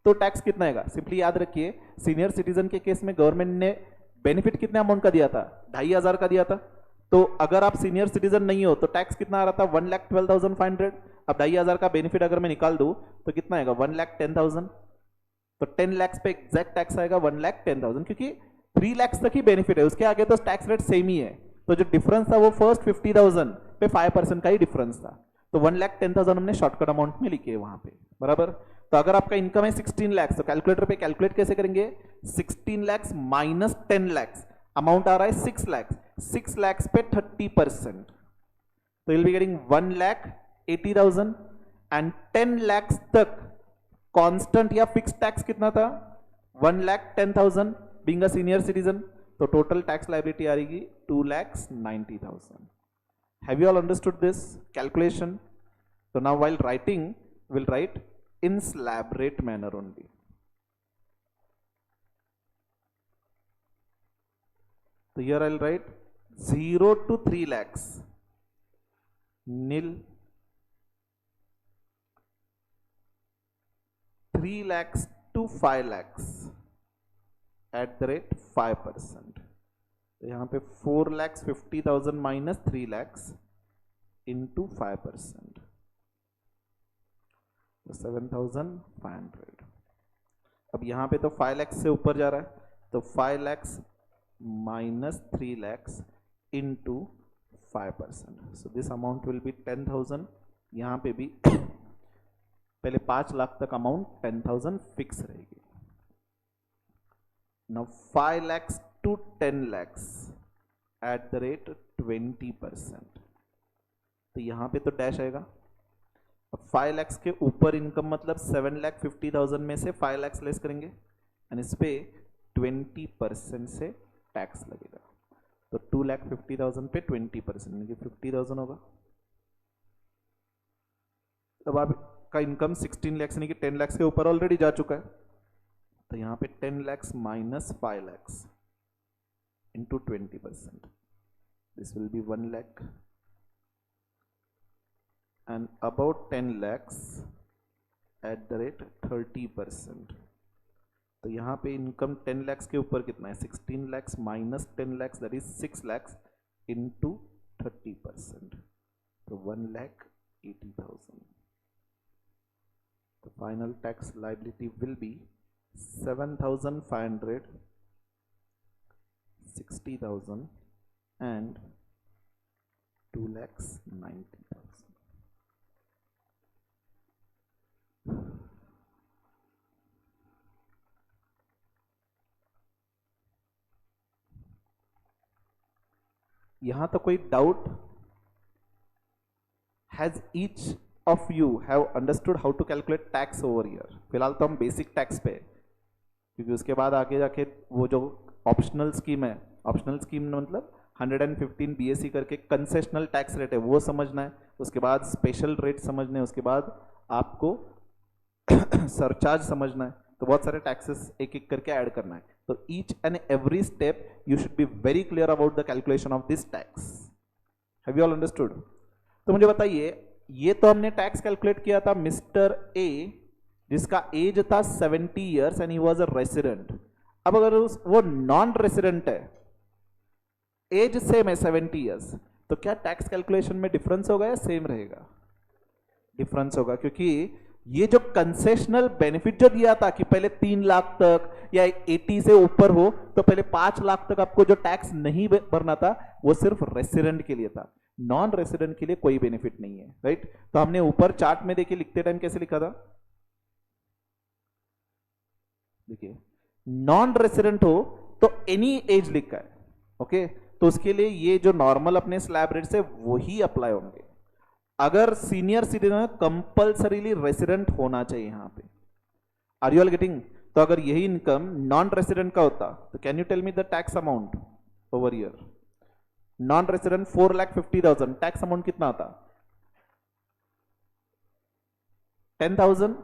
तो टैक्स कितना आएगा, सिंपली याद रखिए सीनियर सिटीजन के केस में गवर्नमेंट ने बेनिफिट कितने अमाउंट का दिया था 2,500 का दिया था. तो अगर आप सीनियर सिटीजन नहीं हो तो टैक्स कितना आ रहा था 1,12,500. अब 2,500 का बेनिफिट अगर मैं निकाल दूं तो कितना आएगा 1,10,000. तो 10 लाख पे एग्जैक्ट टैक्स आएगा 1,10,000 क्योंकि 3 लाख तक ही बेनिफिट है, उसके आगे तो टैक्स रेट सेम ही है. तो जो डिफरेंस था वो फर्स्ट 50,000 पे 5% का ही डिफरेंस था. तो 1,10,000 हमने शॉर्टकट अमाउंट में लिखे वहां पे, बराबर. तो अगर आपका इनकम है 16 लाख तो कैलकुलेटर पे कैलकुलेट कैसे करेंगे 16 लाख माइनस 10 लाख, अमाउंट आ रहा है 6 लाख. 6 लाख पे 30%, तो will be getting 1,80,000. And 10 lakh तक कांस्टेंट या फिक्स टैक्स कितना था 1,10,000 बीइंग अ सीनियर सिटीजन. तो टोटल टैक्स लायबिलिटी आ रही 2,90,000. Have you all understood this calculation. तो now while writing will write in slab rate manner only. तो here I will write 0 to 3 lakhs nil, 3 lakhs to 5 lakhs at the rate 5%. तो यहाँ पे 4,50,000 minus 3 lakhs into 5%, 7,500. अब यहाँ पे तो 5 lakhs से ऊपर जा रहा है तो 5 lakhs minus 3 lakhs into 5%. So this amount will B 10,000. यहाँ पे भी पहले 5 लाख तक अमाउंट 10,000 फिक्स रहेगी. Now 5 lakhs to 10 lakhs at the rate 20%. तो यहाँ पे तो डैश आएगा. अब 5 lakhs के ऊपर इनकम मतलब 7,50,000 में से 5 lakhs लेस करेंगे एंड इस पे 20% से टैक्स लगेगा। तो 2,50,000 पे 20% यानी कि 50,000 होगा। अब आपका इनकम 16 लाख यानी कि 10 लाख के ऊपर ऑलरेडी जा चुका है, तो यहां पे 10 lakh minus 5 lakh into 20%, this will B 1 lakh and about 10 lakhs at the rate 30%। तो यहाँ पे इनकम 10 lakhs के ऊपर कितना है, 16 lakhs minus 10 lakhs that is 6 lakhs into 30%, तो 1,80,000। The final tax liability will be 7,500, 60,000 and 2,90,000. यहां तो कोई doubt? Has each of you have understood how to calculate tax over year? फिलहाल तो हम बेसिक टैक्स पे, क्योंकि उसके बाद आगे जाके वो जो ऑप्शनल स्कीम है, ऑप्शनल स्कीम मतलब 115 BSc करके कंसेशनल टैक्स रेट है वो समझना है, उसके बाद स्पेशल रेट समझना है, उसके बाद आपको सरचार्ज समझना है, तो बहुत सारे टैक्सेस एक एक करके ऐड करना है। तो each and every step you should be very clear about the calculation of this tax. Have you all understood? तो मुझे बताइए, ये तो हमने टैक्स कैलकुलेट किया था मिस्टर ए जिसका एज था 70 years and he was a resident. अब अगर वो नॉन रेसिडेंट है, एज सेम है 70 ईयर्स, तो क्या टैक्स कैलकुलेशन में डिफरेंस होगा या सेम रहेगा? डिफरेंस होगा, क्योंकि ये जो कंसेशनल बेनिफिट जो दिया था कि पहले 3 लाख तक या 80 से ऊपर हो तो पहले 5 लाख तक आपको जो टैक्स नहीं भरना था वो सिर्फ रेसिडेंट के लिए था, नॉन रेसिडेंट के लिए कोई बेनिफिट नहीं है, राइट? तो हमने ऊपर चार्ट में देखिए लिखते टाइम कैसे लिखा था, देखिए नॉन रेसिडेंट हो तो एनी एज लिखा है, ओके? तो उसके लिए ये जो नॉर्मल अपने स्लैब रेट है वही अप्लाई होंगे। अगर सीनियर सिटीजन कंपल्सरीली रेसिडेंट होना चाहिए यहां पे। Are you all getting? तो अगर यही इनकम नॉन रेसिडेंट का होता तो can you tell me the tax amount over year? Non resident 4,50,000, tax amount कितना आता? 10,000,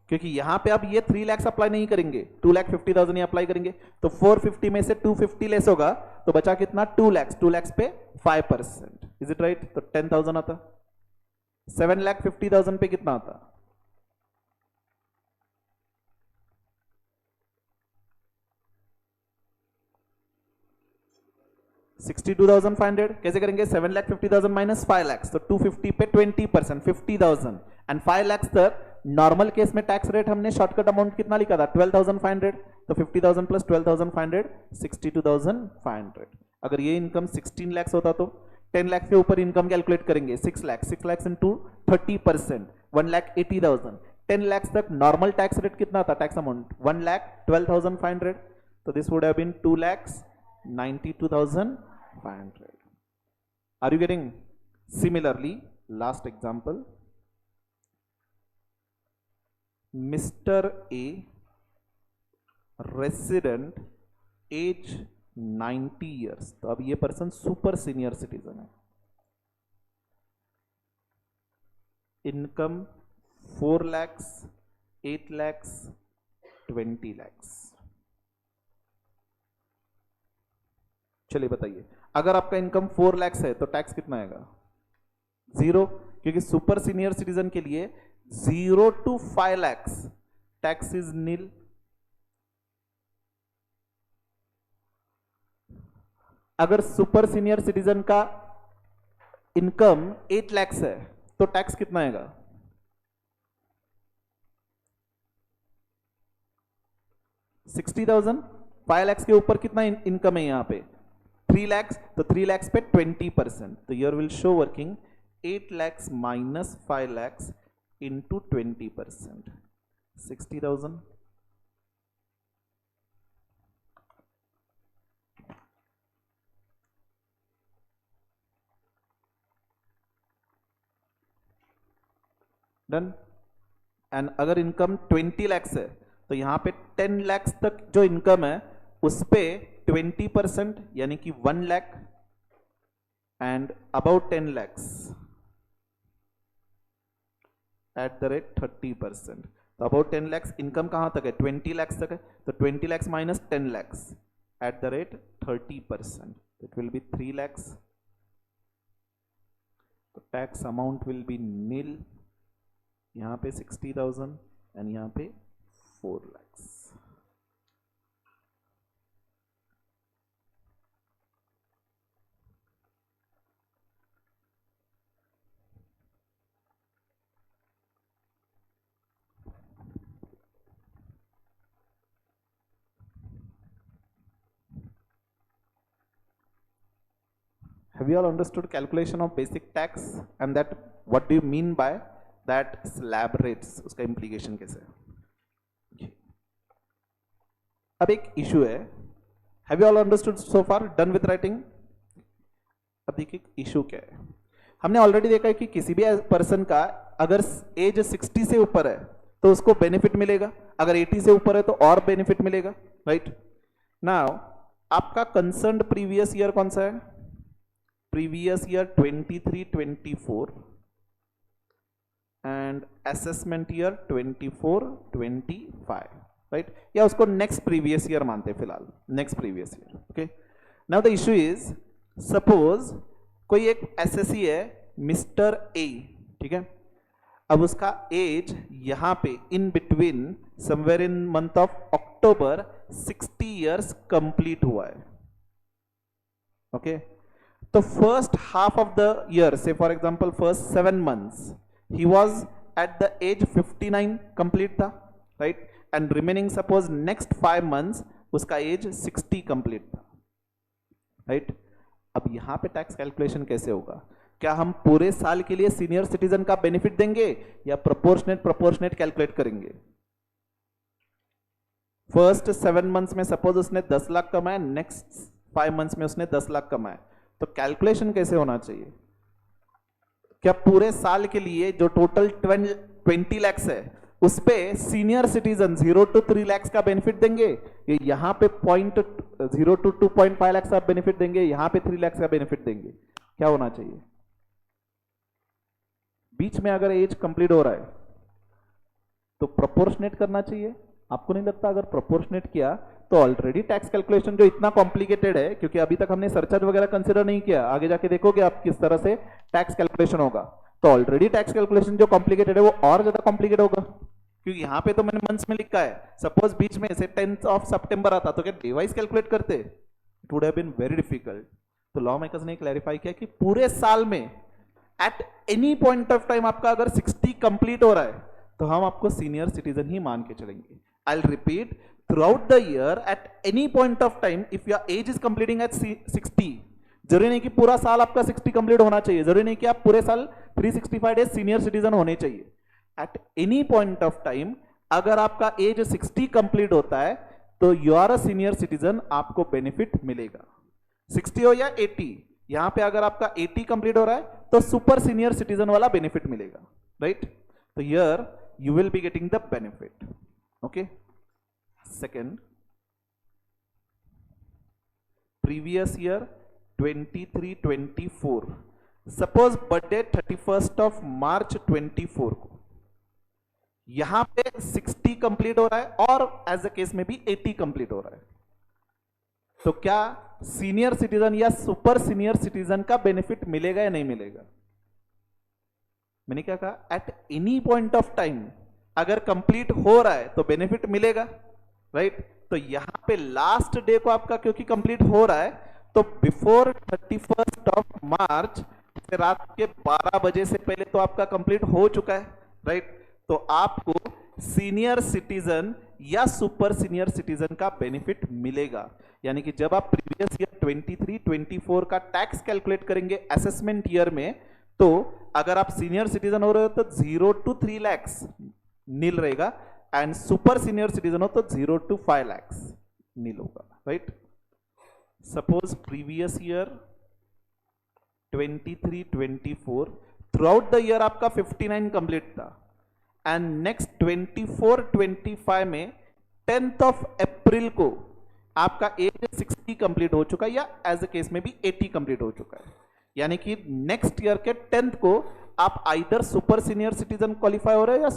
क्योंकि यहां पे आप ये 3 लाख अप्लाई नहीं करेंगे, 2,50,000 ही अप्लाई करेंगे, तो 450 में से 250 लेस होगा तो बचा कितना? 2 लाख, 2 लाख पे 5%, इज इट राइट? तो 10,000 आता। 7,50,000 पे कितना आता? 62,500। कैसे करेंगे? 7,50,000 माइनस 5 लाख, तो 250 पे 20%, 50,000 एंड 5 लाख तक नॉर्मल केस में टैक्स रेट हमने शॉर्टकट अमाउंट कितना लिखा था? 12,500, तो 50,000 प्लस 12,500 62,500। अगर ये इनकम 16 लाख होता तो 10 लाख के ऊपर इनकम कैलकुलेट करेंगे, 6 लाख इंटू 30%, 1,80,000। 10 लाख तक नॉर्मल टैक्स रेट कितना था? टैक्स अमाउंट 1,12,500, तो this would have been 2,92,500। Are you getting? Similarly, last example, Mr. A, resident, age 90 years। तो अब ये पर्सन सुपर सीनियर सिटीजन है, इनकम 4 lakhs, 8 lakhs, 20 lakhs। चलिए बताइए, अगर आपका इनकम 4 lakhs है तो टैक्स कितना आएगा? 0, क्योंकि सुपर सीनियर सिटीजन के लिए 0 to 5 lakhs टैक्स इज नील। अगर सुपर सीनियर सिटीजन का इनकम 8 lakhs है तो टैक्स कितना आएगा? 60,000। 5 lakhs के ऊपर कितना इनकम है यहां पे? 3 lakhs, तो 3 lakhs पे 20%, तो यर will show working 8 lakhs minus 5 lakhs into 20%, 60,000। Done. And अगर इनकम 20 lakhs है तो यहां पे 10 lakhs तक जो इनकम है उस पे 20% यानी कि 1 lakh and about 10 lakhs at the rate 30%। तो अबाउट 10 lakhs इनकम कहां तक है, 20 lakhs तक है, तो 20 lakhs minus 10 lakhs at the rate 30%, it will B 3 lakhs। तो टैक्स अमाउंट विल बी नील, यहां पे 60,000 एंड यहां पे 4 lakhs। Have you all understood calculation of basic tax and that what do you mean by that slab rates, उसका implication कैसे है? अब एक issue है, have you all understood so far, done with writing? अब देखिए issue क्या है, हमने ऑलरेडी देखा है कि किसी भी पर्सन का अगर एज 60 से ऊपर है तो उसको बेनिफिट मिलेगा, अगर 80 से ऊपर है तो और बेनिफिट मिलेगा, राइट? नाउ आपका कंसर्न्ड प्रीवियस ईयर कौन सा है? previous year 23-24 and assessment year 24-25, right? या उसको next previous year मानते हैं फिलहाल, next previous year, okay? Now the issue is, suppose कोई एक SSE है Mr. A, ठीक है? अब उसका एज यहां पे in between somewhere in month of October 60 years complete हुआ है, okay? तो first half of the year, say for example first 7 months ही was at the age 59 complete था, right? And remaining suppose next 5 months उसका age 60 complete था, right? अब यहां पे टैक्स कैलकुलेशन कैसे होगा? क्या हम पूरे साल के लिए सीनियर सिटीजन का बेनिफिट देंगे या प्रोपोर्शनेट कैलकुलेट करेंगे? फर्स्ट 7 months में सपोज उसने 10 लाख कमाया, नेक्स्ट 5 months में उसने 10 लाख कमाया, तो कैलकुलेशन कैसे होना चाहिए? क्या पूरे साल के लिए जो टोटल 20 lakhs है उस पे सीनियर सिटीजन 0 to 3 lakhs का बेनिफिट देंगे, ये यहां पे 0 to 2.5 lakhs का बेनिफिट देंगे, यहां पे 3 lakhs का बेनिफिट देंगे? क्या होना चाहिए? बीच में अगर एज कंप्लीट हो रहा है तो प्रोपोर्शनेट करना चाहिए। आपको नहीं लगता अगर प्रोपोर्शनेट किया तो ऑलरेडी टैक्स कैलकुलेशन जो इतना कॉम्प्लिकेटेड है, क्योंकि अभी तक हमने सरचार्ज वगैरह कंसीडर नहीं किया, आगे जाके देखोगे आप किस तरह से टैक्स कैलकुलेशन होगा, तो ऑलरेडी टैक्स कैलकुलेशन जो कॉम्प्लिकेटेड है वो और ज्यादा कॉम्प्लिकेट होगा, क्योंकि यहाँ पे तो मैंने मंथ्स में लिखा है। सपोज बीच में से 10th of September आता तो क्या डे वाइज कैलकुलेट करते? It would have been very difficult. तो लॉ मेकर्स ने क्लैरिफाई किया कि पूरे साल में at any point of time आपका अगर 60 कंप्लीट हो रहा है तो हम आपको सीनियर सिटीजन ही मान के चलेंगे। आई will repeat, throughout the year at any point of time if your age is completing at 60, जरूरी नहीं कि पूरा साल आपका 60 कंप्लीट होना चाहिए, जरूरी नहीं कि आप पूरे साल 365 डेज सीनियर सिटीजन होने चाहिए। At any point of time अगर आपका एज 60 कंप्लीट होता है तो you are a senior citizen, आपको बेनिफिट मिलेगा, 60 हो या 80। यहां पे अगर आपका 80 कंप्लीट हो रहा है तो सुपर सीनियर सिटीजन वाला बेनिफिट मिलेगा, राइट? तो here you will be getting the benefit, okay? Second, previous year 23-24, suppose birthday 31st of March 24 को, यहां पे 60 कंप्लीट हो रहा है और एज अ केस में भी 80 कंप्लीट हो रहा है, तो क्या सीनियर सिटीजन या सुपर सीनियर सिटीजन का बेनिफिट मिलेगा या नहीं मिलेगा? मैंने क्या कहा? Eight any point of time अगर कंप्लीट हो रहा है तो बेनिफिट मिलेगा, राइट? तो यहां पे लास्ट डे को आपका क्योंकि कंप्लीट हो रहा है तो बिफोर 31st of March से रात के 12 बजे से पहले तो आपका कंप्लीट हो चुका है, राइट? तो आपको सीनियर सिटीजन या सुपर सीनियर सिटीजन का बेनिफिट मिलेगा। यानी कि जब आप प्रीवियस ईयर 23-24 का टैक्स कैलकुलेट करेंगे असेसमेंट ईयर में, तो अगर आप सीनियर सिटीजन हो रहे हो तो 0 to 3 lakhs नील रहेगा, एंड सुपर सीनियर सिटीजन हो तो 0 to 5 lakhs नील होगा, right? Suppose previous year 23-24 through out the year आपका 59 कंप्लीट था, एंड नेक्स्ट 24-25 में 10th of April को आपका एज 60 कंप्लीट हो चुका है या एज ए केस में भी 80 कंप्लीट हो चुका है, यानी कि नेक्स्ट ईयर के 10th को आप either super senior citizen qualify हो रहे हो या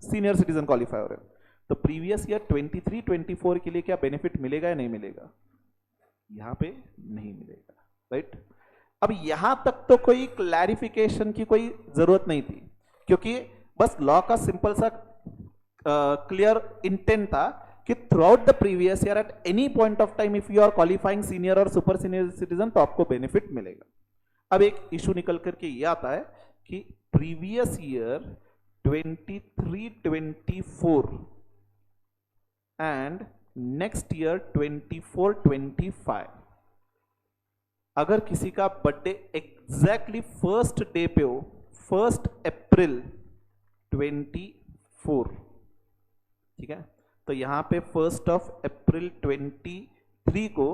सीनियर सिटीजन क्वालिफाई हो रहे हो। तो प्रीवियस ईयर 23-24 के लिए क्या बेनिफिट मिलेगा या नहीं मिलेगा? यहां पे नहीं मिलेगा, राइट। अब यहां तक तो कोई क्लैरिफिकेशन की कोई जरूरत नहीं थी, क्योंकि बस लॉ का सिंपल सा क्लियर इंटेंट था कि throughout the previous year at any point of time if you are qualifying senior और सुपर सीनियर सिटीजन तो आपको बेनिफिट मिलेगा। अब एक इशू निकल करके ये आता है कि previous year 23-24 and next year 24-25, अगर किसी का बर्थडे एग्जैक्टली फर्स्ट डे पे हो, 1 अप्रैल 24, ठीक है, तो यहां पे 1 अप्रैल 23 को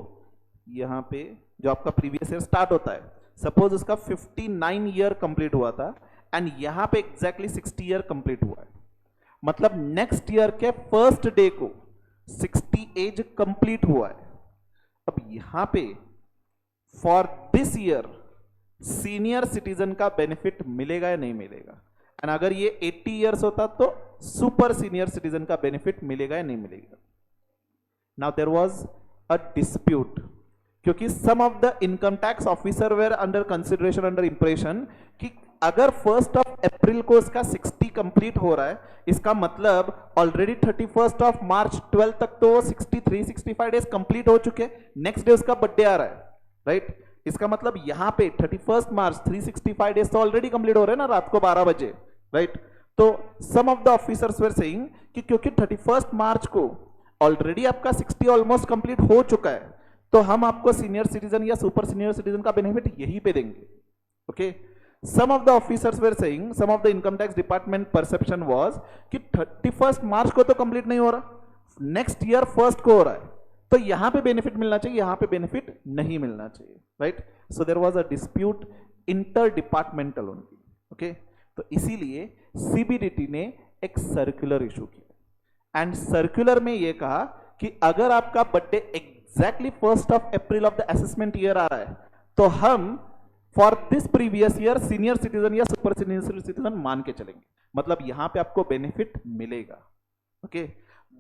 यहां पे जो आपका प्रीवियस ईयर स्टार्ट होता है, सपोज उसका 59 ईयर कंप्लीट हुआ था एंड यहां पे एग्जैक्टली 60 ईयर कंप्लीट हुआ है, मतलब नेक्स्ट ईयर के फर्स्ट डे को 60 एज कंप्लीट हुआ है। अब यहां पे for this year senior citizen का बेनिफिट मिलेगा या नहीं मिलेगा, एंड अगर ये 80 इयर्स होता तो सुपर सीनियर सिटीजन का बेनिफिट मिलेगा या नहीं मिलेगा। Now there was a dispute, क्योंकि some of the income tax officer were under consideration, under impression कि अगर 1 अप्रैल को इसका 60 कंप्लीट हो रहा है, इसका मतलब ऑलरेडी 31 मार्च 12 तक तो 63-65 डेज कंप्लीट हो चुके, नेक्स्ट डे उसका बर्थडे आ रहा है, राइट। इसका मतलब यहां पे 31 मार्च 365 डेज तो ऑलरेडी कंप्लीट हो रहे हैं ना रात को 12 बजे, राइट। तो some of the officers were saying कि क्योंकि 31 मार्च को ऑलरेडी आपका 60 ऑलमोस्ट कंप्लीट हो चुका है, तो हम आपको सीनियर सिटीजन या सुपर सीनियर सिटीजन का बेनिफिट यहीं पे देंगे, okay. Some of the officers were saying, some of the income tax department perception was कि 31 मार्च को तो कंप्लीट नहीं हो रहा, नेक्स्ट ईयर 1 को हो रहा है, तो यहां पे बेनिफिट मिलना चाहिए, यहां पे बेनिफिट नहीं मिलना चाहिए, right. So there was a dispute inter departmental only, okay. तो इसीलिए सीबीडीटी ने एक सर्कुलर इशू किया एंड सर्कुलर में यह कहा कि अगर आपका birthday exactly 1 April of the assessment year आ रहा है, तो हम for this previous year senior citizen या सुपर सीनियर सिटीजन मान के चलेंगे, मतलब यहां पे आपको बेनिफिट मिलेगा, ओके।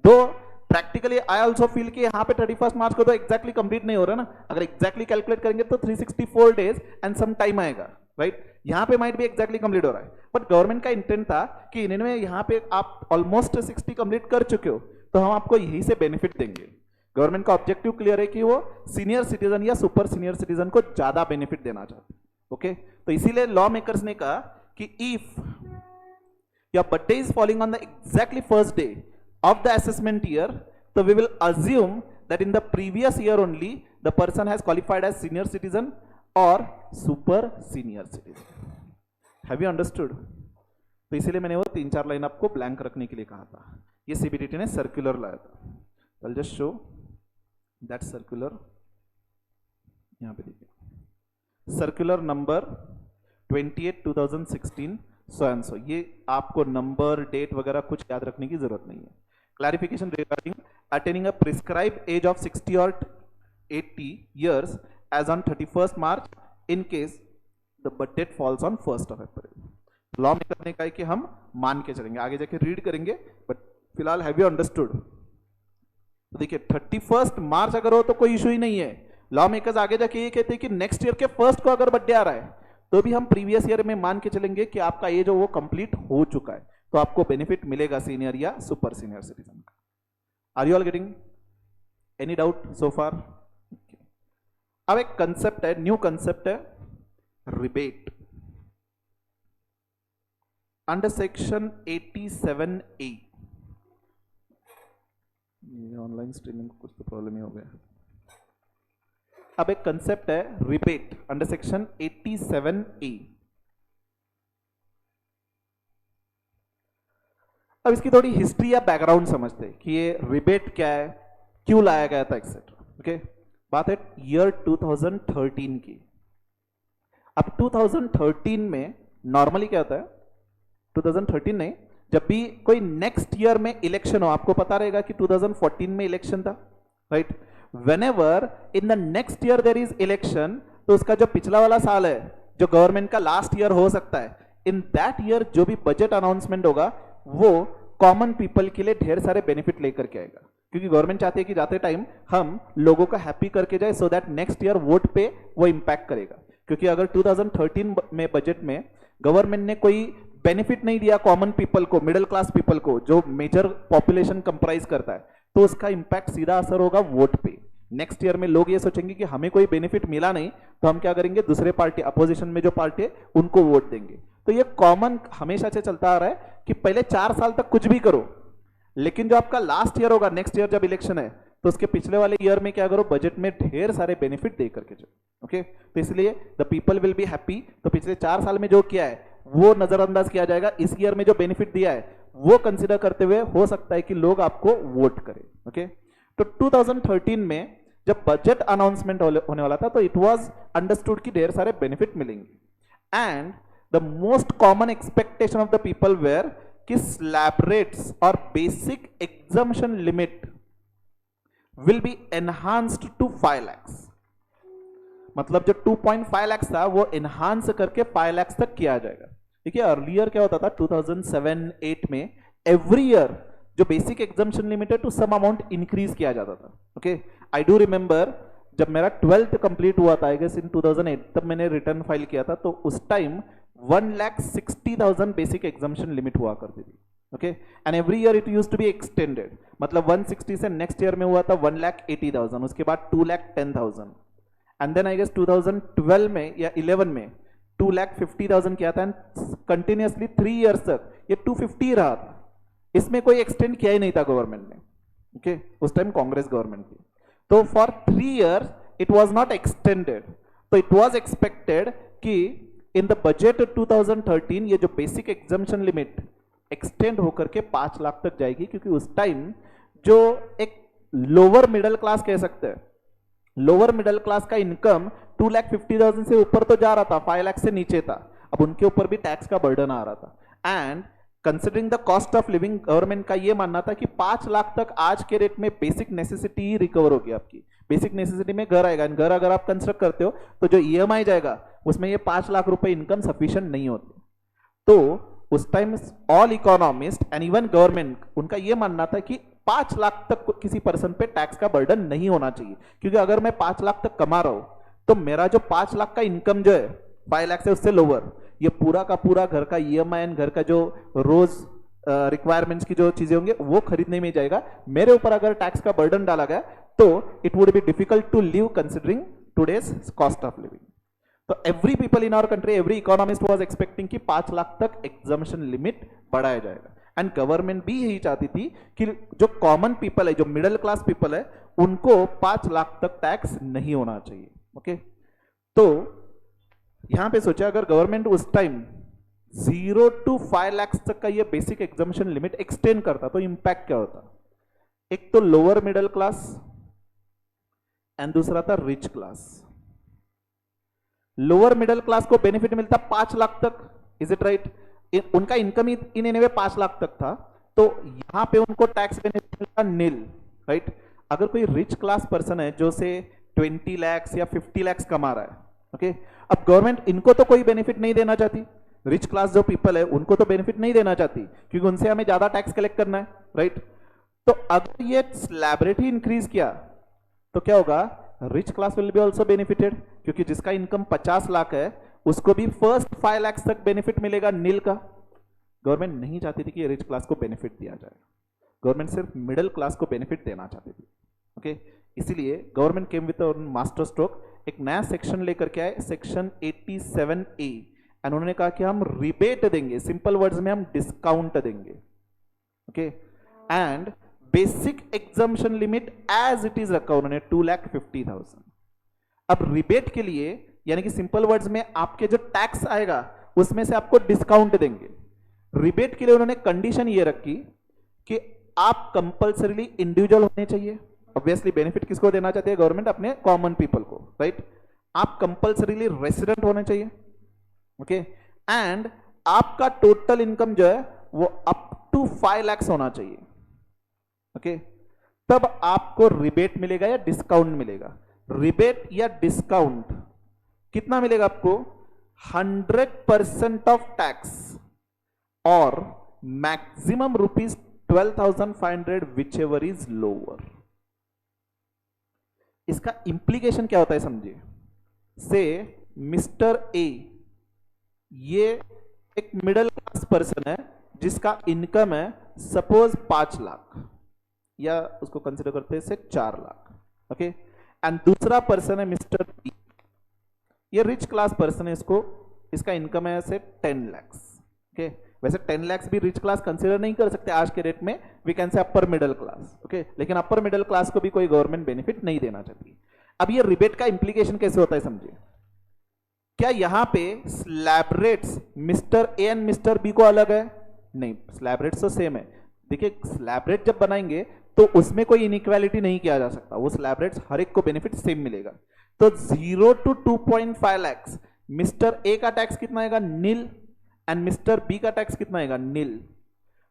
दो प्रैक्टिकली आई ऑल्सो फील कि यहाँ पे 31 मार्च को तो एग्जैक्टली कंप्लीट नहीं हो रहा ना, अगर एग्जैक्टली कैलकुलेट करेंगे तो 364 डेज एंड सम टाइम आएगा, राइट। यहाँ पे माइट भी एग्जैक्टली कंप्लीट हो रहा है, बट गवर्नमेंट का इंटेंट था कि इन्होंने यहाँ पे आप ऑलमोस्ट 60 कंप्लीट कर चुके हो, तो हम आपको यही से बेनिफिट देंगे। गवर्नमेंट का ऑब्जेक्टिव क्लियर है कि वो सीनियर सिटीजन या सुपर सीनियर सिटीजन को ज्यादा बेनिफिट देना चाहते हैं, ओके। तो इसीलिए लॉ मेकर्स ने कहा कि if your birthday is falling on the exactly first day of the assessment year, so we will assume that in the previous year only the person has qualified as senior citizen or super senior citizen. Have you understood? तो इसीलिए मैंने वो 3-4 line आपको blank रखने के लिए कहा था, ये सीबीडीटी ने सर्कुलर लाया था। I'll just show that circular, यहाँ पे देखिए circular number 28/2016 so and so, ये आपको नंबर डेट वगैरह कुछ याद रखने की जरूरत नहीं है। Clarification regarding attaining a prescribed age of 60 or 80 years as on 31st March in case the birth date falls on 1st April. Law में करने का है कि हम मान के चलेंगे, आगे जाके रीड करेंगे, बट फिलहाल हैव यू अंडरस्टूड? तो देखिए 31 मार्च अगर हो तो कोई इशू ही नहीं है। लॉ मेकर्स आगे जाके ये कहते हैं कि नेक्स्ट ईयर के फर्स्ट को अगर बर्थडे आ रहा है तो भी हम प्रीवियस ईयर में मान के चलेंगे कि आपका एज वो कंप्लीट हो चुका है, तो आपको बेनिफिट मिलेगा सीनियर या सुपर सीनियर सिटीजन का। Are you all getting? Any doubt so far? अब एक कंसेप्ट है, न्यू कंसेप्ट है, rebate under section 87A। Online streaming को कुछ तो प्रॉब्लम ही हो गया। अब एक कंसेप्ट है रिबेट अंडर सेक्शन 87A। अब इसकी थोड़ी हिस्ट्री या बैकग्राउंड समझते हैं कि ये रिबेट क्या है, क्यों लाया गया था एक्सेट्रा, ओके। बात है ईयर 2013 की। अब 2013 में नॉर्मली क्या होता है, 2013 नहीं, जब भी कोई नेक्स्ट ईयर में इलेक्शन हो, आपको पता रहेगा कि 2014 में इलेक्शन था, right. whenever in the next year there is election, तो उसका जो पिछला वाला साल है, जो गवर्नमेंट का लास्ट ईयर हो सकता है, इन दैट ईयर जो भी बजट अनाउंसमेंट होगा वो कॉमन पीपल के लिए ढेर सारे बेनिफिट लेकर के आएगा, क्योंकि गवर्नमेंट चाहती है कि जाते टाइम हम लोगों को हैप्पी करके जाए, so that next year vote पे वो इंपैक्ट करेगा। क्योंकि अगर 2013 में बजट में गवर्नमेंट ने कोई बेनिफिट नहीं दिया कॉमन पीपल को, मिडिल क्लास पीपल को, जो मेजर पॉपुलेशन कंप्राइज करता है, तो उसका इंपैक्ट सीधा असर होगा वोट पे। नेक्स्ट ईयर में लोग ये सोचेंगे कि हमें कोई बेनिफिट मिला नहीं, तो हम क्या करेंगे, दूसरे पार्टी, अपोजिशन में जो पार्टी है उनको वोट देंगे। तो ये कॉमन हमेशा से चलता आ रहा है कि पहले 4 साल तक कुछ भी करो, लेकिन जो आपका लास्ट ईयर होगा, नेक्स्ट ईयर जब इलेक्शन है, तो उसके पिछले वाले ईयर में क्या करो, बजट में ढेर सारे बेनिफिट दे करके चलो। ओके, तो इसलिए the people will be happy. तो पिछले 4 साल में जो किया है वो नजरअंदाज किया जाएगा, इस ईयर में जो बेनिफिट दिया है वो कंसिडर करते हुए हो सकता है कि लोग आपको वोट करें। ओके, तो 2013 में जब बजट अनाउंसमेंट होने वाला था, तो इट वाज अंडरस्टूड कि ढेर सारे बेनिफिट मिलेंगे। And the most common expectation of the people were कि स्लैब रेट्स और basic exemption limit will be enhanced to 5 lakhs। मतलब जो 2.5 lakhs था वो एनहांस करके 5 lakhs तक किया जाएगा। देखिए अर्लियर क्या होता था, 2007-8 में एवरी ईयर जो बेसिक एग्जम्पशन लिमिट है टू सम अमाउंट इंक्रीज किया जाता था। ओके, आई डू रिमेंबर जब मेरा 12th कंप्लीट हुआ था, आई गेस इन 2008, तब मैंने रिटर्न फाइल किया था, तो उस टाइम 1,60,000 बेसिक एग्जम्पशन लिमिट हुआ करती थी। Okay, and every year it used to be extended, मतलब 160 से नेक्स्ट ईयर में हुआ था 1,80,000, उसके बाद 2,10,000, एंड देन आई गेस 2012 में या 11 में 2,50,000 किया था, एंड कंटिन्यूअसली 3 ईयर्स तक ये 250 रहा था। इसमें कोई एक्सटेंड किया ही नहीं था गवर्नमेंट ने। ओके, उस टाइम कांग्रेस गवर्नमेंट थी, तो for 3 years it was not extended. तो इट वाज एक्सपेक्टेड कि इन द बजट 2013 ये जो बेसिक एग्जम्पशन लिमिट एक्सटेंड होकर के 5 लाख तक जाएगी, क्योंकि उस टाइम जो एक लोअर मिडिल क्लास कह सकते हैं, लोअर मिडिल क्लास का इनकम 2,50,000 से ऊपर तो जा रहा था, 5 लाख से नीचे था, अब उनके ऊपर भी टैक्स का बर्डन आ रहा था। And considering the cost of living, government का ये मानना था कि 5 लाख तक आज के रेट में बेसिक नेसेसिटी ही रिकवर होगी आपकी। बेसिक नेसेसिटी में घर आएगा, घर अगर आप कंस्ट्रक्ट करते हो तो जो ईएमआई जाएगा उसमें ये 5 लाख रुपए इनकम सफिशिएंट नहीं होती। तो उस time all economist and even government, उनका ये मानना था कि 5 लाख तक किसी पर्सन पे टैक्स का बर्डन नहीं होना चाहिए, क्योंकि अगर मैं 5 लाख तक कमा रहा हूं तो मेरा जो 5 लाख का इनकम जो है 5 लाख से उससे लोअर, ये पूरा का पूरा घर का ईएमआई एंड घर का जो रोज रिक्वायरमेंट्स की जो चीजें होंगी वो खरीदने में जाएगा। मेरे ऊपर अगर टैक्स का बर्डन डाला गया तो it would be difficult to live considering today's cost of living. तो every people in our country, every economist was expecting कि 5 लाख तक एग्जम्पशन लिमिट बढ़ाया जाएगा। एंड गवर्नमेंट भी यही चाहती थी कि जो कॉमन पीपल है, जो मिडिल क्लास पीपल है, उनको 5 लाख तक टैक्स नहीं होना चाहिए। ओके, तो यहां पे सोचा अगर गवर्नमेंट उस टाइम 0 to 5 lakhs तक का ये बेसिक एग्जम्पशन लिमिट एक्सटेंड करता तो इंपैक्ट क्या होता। एक तो लोअर मिडिल क्लास एंड दूसरा था rich class. Lower middle class को बेनिफिट मिलता 5 लाख तक, इज इट राइट? उनका इनकम इन एनीवे 5 लाख तक था, तो यहां पे उनको टैक्स बेनिफिट मिलता नील, राइट? अगर कोई रिच क्लास पर्सन है जो से 20 lakhs या 50 lakhs कमा रहा है, ओके, अब गवर्नमेंट इनको तो कोई बेनिफिट नहीं देना चाहती, रिच क्लास जो पीपल है उनको तो बेनिफिट नहीं देना चाहती, क्योंकि उनसे हमें ज्यादा टैक्स कलेक्ट करना है, राइट? तो अगर ये स्लैब रेट ही इंक्रीज किया तो क्या होगा, rich class will be also benefited, क्योंकि जिसका इनकम 50 लाख है उसको भी फर्स्ट 5 lakhs तक बेनिफिट मिलेगा नील का। गवर्नमेंट नहीं चाहती थी कि रिच क्लास को बेनिफिट दिया जाए, गवर्नमेंट सिर्फ मिडिल क्लास को बेनिफिट देना चाहती थी। ओके, इसीलिए government came with master stroke, एक नया सेक्शन लेकर के आए, सेक्शन 87A, एंड उन्होंने कहा कि हम रिबेट देंगे, सिंपल वर्ड्स में हम डिस्काउंट देंगे। Okay, and basic exemption limit as it is रखा उन्होंने 2,50,000। अब रिबेट के लिए, यानी कि सिंपल वर्ड्स में आपके जो टैक्स आएगा उसमें से आपको डिस्काउंट देंगे। रिबेट के लिए उन्होंने कंडीशन ये रखी कि आप कंपल्सरीली इंडिविजुअल होने चाहिए। ऑब्वियसली बेनिफिट किसको देना चाहती है गवर्नमेंट? अपने कॉमन पीपल को, राइट? आप कंपल्सरीली रेसिडेंट होने चाहिए, ओके, एंड आपका टोटल इनकम जो है वो अप टू 5 lakhs होना चाहिए। ओके, तब आपको रिबेट मिलेगा या डिस्काउंट मिलेगा। रिबेट या डिस्काउंट कितना मिलेगा आपको? 100% ऑफ टैक्स और maximum ₹12,500 whichever is lower. इसका इंप्लीकेशन क्या होता है समझिए। से मिस्टर ए ये एक मिडिल क्लास पर्सन है जिसका इनकम है सपोज 5 लाख या उसको कंसिडर करते हैं से 4 लाख, ओके। एंड दूसरा पर्सन है मिस्टर बी, ये रिच क्लास पर्सन है, इसका इनकम है से 10 लाख, ओके। वैसे 10 लाख भी रिच क्लास कंसिडर नहीं कर सकते आज के रेट में, we can say upper middle class, okay. लेकिन अपर मिडिल क्लास को भी कोई गवर्नमेंट बेनिफिट नहीं देना चाहती। अब ये रिबेट का इंप्लीकेशन कैसे होता है समझिए। क्या यहां पे slab rates mister A and mister B को अलग है? नहीं, स्लैब रेट्स तो सेम है। देखिए स्लैब रेट जब बनाएंगे तो उसमें कोई इनइक्वालिटी नहीं किया जा सकता, वो स्लैब रेट्स हर एक को बेनिफिट सेम मिलेगा। तो 0 to 2.5 लाख मिस्टर ए का टैक्स कितना आएगा? नील। एंड मिस्टर बी का टैक्स कितना आएगा? नील।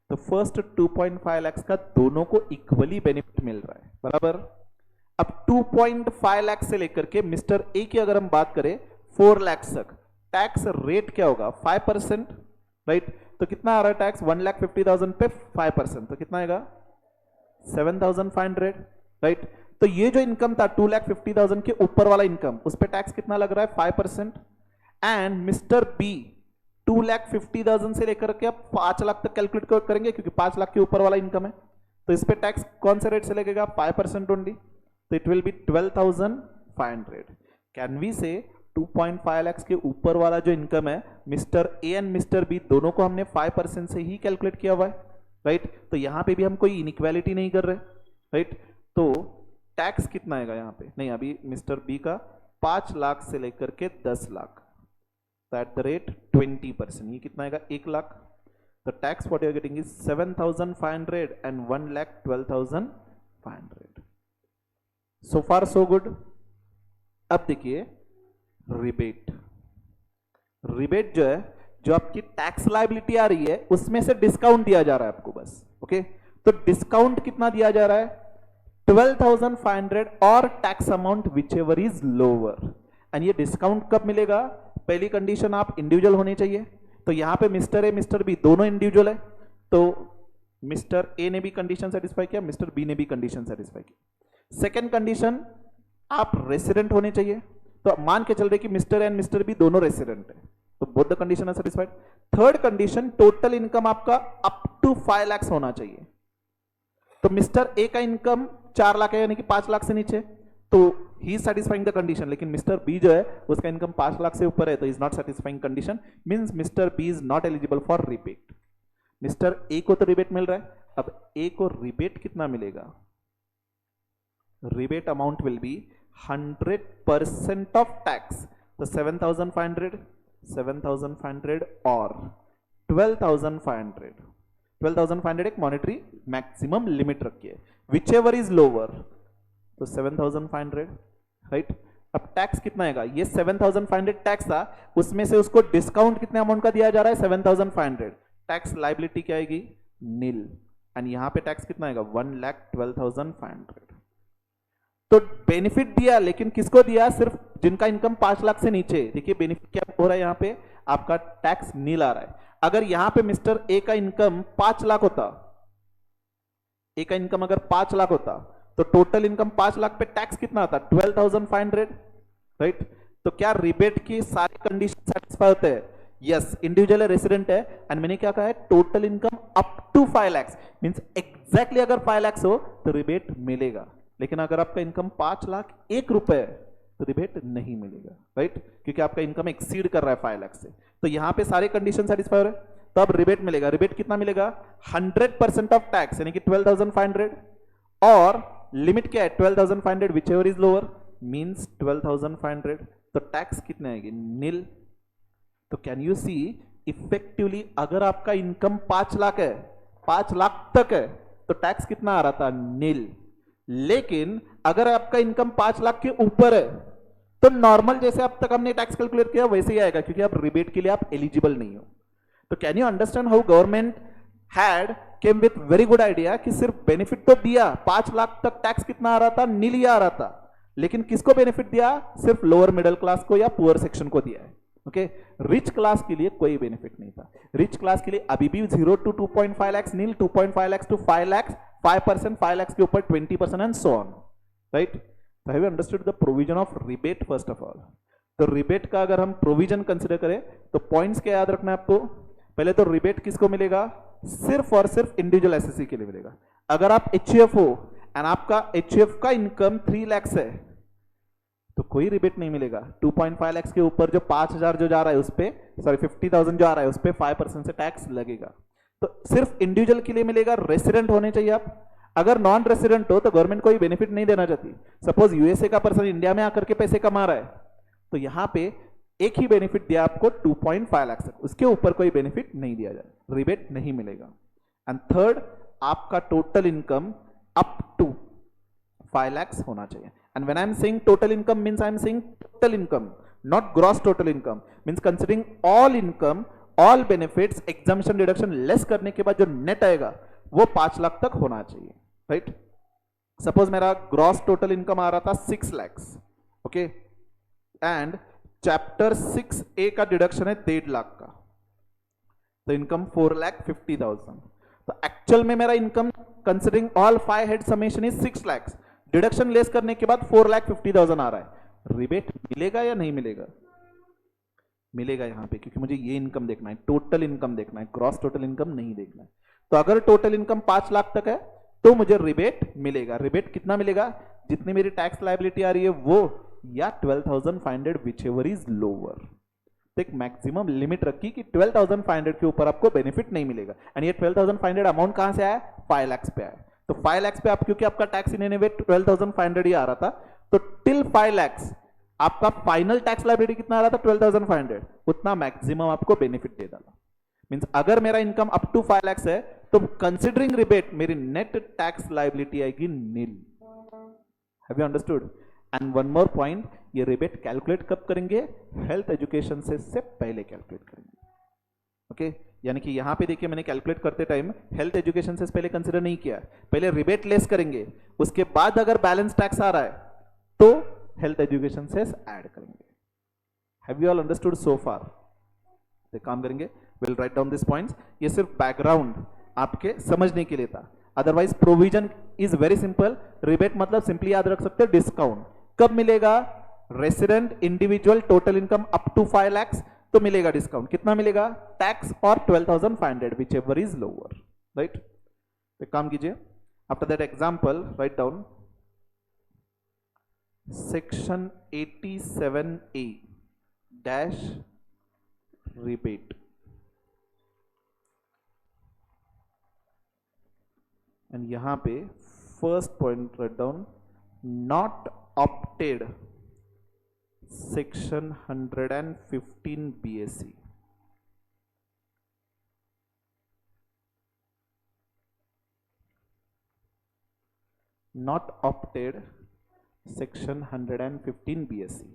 तो फर्स्ट 2.5 लाख का दोनों को इक्वली बेनिफिट मिल रहा है, बराबर। अब 2.5 लाख से लेकर के मिस्टर ए की अगर हम बात करें 4 लाख तक, टैक्स रेट क्या होगा? 5%, राइट। तो कितना आ रहा है टैक्स? 1,50,000 पे 5%, तो कितना आएगा? 7,500, राइट। तो ये जो इनकम था 2,50,000 के ऊपर वाला इनकम, उस पे टैक्स कितना लग रहा है? 5%। एंड मिस्टर बी 2,50,000 से लेकर के अब 5 लाख तक कैलकुलेट करेंगे क्योंकि 5 लाख के ऊपर वाला इनकम है, तो इस पे टैक्स कौन से रेट से लगेगा? 5% ओनली। तो it will be 12,500। Can we say 2.5 lakh के ऊपर वाला जो इनकम है mister A and mister B दोनों को हमने 5% से ही कैलकुलेट किया हुआ है, राइट। तो यहां पे भी हम कोई इनइक्वालिटी नहीं कर रहे, राइट। तो टैक्स कितना आएगा यहां पे? नहीं, अभी मिस्टर बी का 5 लाख से लेकर के 10 लाख, तो एट द रेट 20%, ये कितना आएगा? 1 लाख। तो tax what you are getting is 7,500 and 1,12,500। So far so good. अब देखिए रिबेट, रिबेट जो है, जो आपकी टैक्स लायबिलिटी आ रही है उसमें से डिस्काउंट दिया जा रहा है आपको बस, ओके। तो डिस्काउंट कितना दिया जा रहा है? 12,500 और tax amount which ever is lower. And ये डिस्काउंट कब मिलेगा? पहली कंडीशन आप इंडिविजुअल होनी चाहिए, तो यहां पे मिस्टर ए मिस्टर बी दोनों इंडिविजुअल है, तो मिस्टर ए ने भी कंडीशन सेटिस्फाई किया, मिस्टर बी ने भी कंडीशन सेटिस्फाई की। सेकेंड कंडीशन, आप रेसिडेंट होने चाहिए, तो मान के चल रहे कि मिस्टर एंड मिस्टर बी दोनों रेसिडेंट है, तो both the condition are satisfied. Third condition, total income आपका अप टू 5 लाख होना चाहिए। तो मिस्टर ए का इनकम 4 लाख है, यानी कि 5 लाख से नीचे, तो he is satisfying the condition. लेकिन मिस्टर बी जो है उसका इनकम 5 लाख से ऊपर है, तो is not satisfying condition, means mister B is not eligible for rebate. Mister A को तो रिबेट मिल रहा है, अब ए को रिबेट कितना मिलेगा? Rebate amount will B 100% of tax, तो 7,500 और 12,500। 12,500 एक मॉनेटरी मैक्सिमम लिमिट रखी है, विच एवर इज लोअर, तो 7,500, राइट। अब टैक्स कितना आएगा? ये 7,500 टैक्स था, उसमें से उसको डिस्काउंट कितने अमाउंट का दिया जा रहा है? 7,500। टैक्स लाइबिलिटी क्या आएगी? नील। एंड यहां पे टैक्स कितना आएगा? 1,12,500। तो बेनिफिट दिया, लेकिन किसको दिया? सिर्फ जिनका इनकम 5 लाख से नीचे। देखिए बेनिफिट क्या हो रहा है यहां पे, आपका टैक्स नील आ रहा है। अगर यहां पे मिस्टर ए का इनकम 5 लाख होता, ए का इनकम अगर 5 लाख होता, तो टोटल इनकम 5 लाख पे टैक्स कितना आता? 12,500, राइट। तो क्या रिबेट की सारी कंडीशन सेटिस्फाई होते हैं? यस, इंडिविजुअल रेसिडेंट है, एंड मैंने क्या कहा है? Total income up to 5 lakh, means exactly अगर 5 लाख हो तो रिबेट मिलेगा। लेकिन अगर आपका इनकम 5 लाख 1 रुपए है तो रिबेट नहीं मिलेगा, राइट, क्योंकि आपका इनकम एक्सीड कर रहा है 5 लाख से। तो यहां पे सारे कंडीशन सेटिस्फाई हो रहे हैं, तो अब रिबेट मिलेगा। रिबेट कितना मिलेगा? 100% ऑफ टैक्स, यानी कि 12,500, और लिमिट क्या है? 12,500 whichever is lower, means 12,500। तो टैक्स कितने आएगी? नील। तो कैन यू सी इफेक्टिवली अगर आपका इनकम 5 लाख है, 5 लाख तक है, तो टैक्स कितना आ रहा था? नील। लेकिन अगर आपका इनकम 5 लाख के ऊपर है तो नॉर्मल जैसे अब तक हमने टैक्स कैलकुलेट किया वैसे ही आएगा, क्योंकि आप रिबेट के लिए आप एलिजिबल नहीं हो। तो can you understand how government had came with very good idea कि सिर्फ बेनिफिट तो दिया, 5 लाख तक टैक्स कितना आ रहा था, नील ही आ रहा था, लेकिन किसको बेनिफिट दिया, सिर्फ लोअर मिडिल क्लास को या पुअर सेक्शन को दिया है। ओके, रिच क्लास के लिए कोई बेनिफिट नहीं था। रिच क्लास के लिए अभी भी 0 to 2.5 lakhs nil, 2.5 lakhs to 5 lakhs, 5%, 5 lakhs के ऊपर 20% and so on, right. So have you understood the provision of rebate first of all? तो रिबेट का अगर हम प्रोविजन कंसिडर करें तो पॉइंट्स क्या याद रखना है आपको। पहले तो रिबेट किसको मिलेगा, सिर्फ और सिर्फ इंडिविजुअल एसएससी के लिए मिलेगा। अगर आप एचयूएफ हो एंड आपका एचयूएफ का इनकम 3 लाख है तो कोई रिबेट नहीं मिलेगा। 2.5 लाख के ऊपर जो 5,000 जो जा रहा है उस पे, सॉरी 50,000 जो आ रहा है उस पे 5% से टैक्स लगेगा। तो सिर्फ इंडिविजुअल के लिए मिलेगा, रेसिडेंट होने चाहिए आप। अगर नॉन रेसिडेंट हो तो गवर्नमेंट कोई बेनिफिट नहीं देना चाहती। सपोज यूएसए का पर्सन इंडिया में आकर के पैसे कमा रहा है तो यहां पे एक ही बेनिफिट दिया आपको 2.5 लाख तक, उसके ऊपर कोई बेनिफिट नहीं दिया जाए, रिबेट नहीं मिलेगा। एंड थर्ड, आपका total income up to 5 lakh होना चाहिए। And when I am saying total income means I am saying total income, not gross total income. Means considering all income, all benefits, exemption deduction less करने के बाद जो net आएगा वो 5 लाख तक होना चाहिए, राइट। सपोज मेरा ग्रॉस टोटल इनकम आ रहा था 6 lakh, okay, and chapter 6A का डिडक्शन है 1.5 लाख का, तो इनकम 4,50,000। तो एक्चुअल में मेरा income considering all 5 head summation is 6 lakh, deduction less करने के बाद 4,50,000 आ रहा है। रिबेट मिलेगा या नहीं मिलेगा, मिलेगा यहां पे, क्योंकि मुझे ये इनकम देखना है, टोटल इनकम देखना है, क्रॉस टोटल इनकम नहीं देखना है। तो अगर टोटल इनकम 5 लाख तक है तो मुझे रिबेट मिलेगा। रिबेट कितना मिलेगा, जितनी मेरी टैक्स लायबिलिटी आ रही है वो, या 12,500 विच एवर इज लोअर। तो एक मैक्सिमम लिमिट रखी कि 12,500 के ऊपर आपको बेनिफिट नहीं मिलेगा। एंड ये 12,500 अमाउंट कहां से आया, 5 लाख पे आया। तो 5 लाख पे आप, क्योंकि आपका टैक्स इन एनी वे 12,500 ही आ रहा था, तो टिल 5 लाख आपका फाइनल टैक्स लायबिलिटी कितना आ रहा था, 12,500, उतना मैक्सिमम आपको बेनिफिट दे डाला। मींस अगर मेरा इनकम अप टू 5 लाख है तो कंसिडरिंग रिबेट मेरी नेट टैक्स लायबिलिटी आएगी nil. Have you understood? And one more point, ये रिबेट कैलकुलेट कब करेंगे, हेल्थ एजुकेशन से पहले कैलकुलेट करेंगे। ओके, यानी कि यहां पे देखिए मैंने कैलकुलेट करते टाइम हेल्थ एजुकेशन से पहले कंसिडर नहीं किया, पहले रिबेट लेस करेंगे, उसके बाद अगर बैलेंस टैक्स आ रहा है तो हेल्थ एजुकेशन से ऐड करेंगे। Have you all understood so far? एक काम करेंगे, will write down this points. ये सिर्फ बैकग्राउंड आपके समझने के लिए था, otherwise provision is very simple. Rebate मतलब सिंपली याद रख सकते हो डिस्काउंट। कब मिलेगा, resident individual total income up to 5 lakh तो मिलेगा डिस्काउंट। कितना मिलेगा, टैक्स और 12,500 whichever is lower, right. एक काम कीजिए, after that example write down section 87A dash rebate, and यहां पे first point write down, not opted section 115 BSc। Not opted section 115 BSc।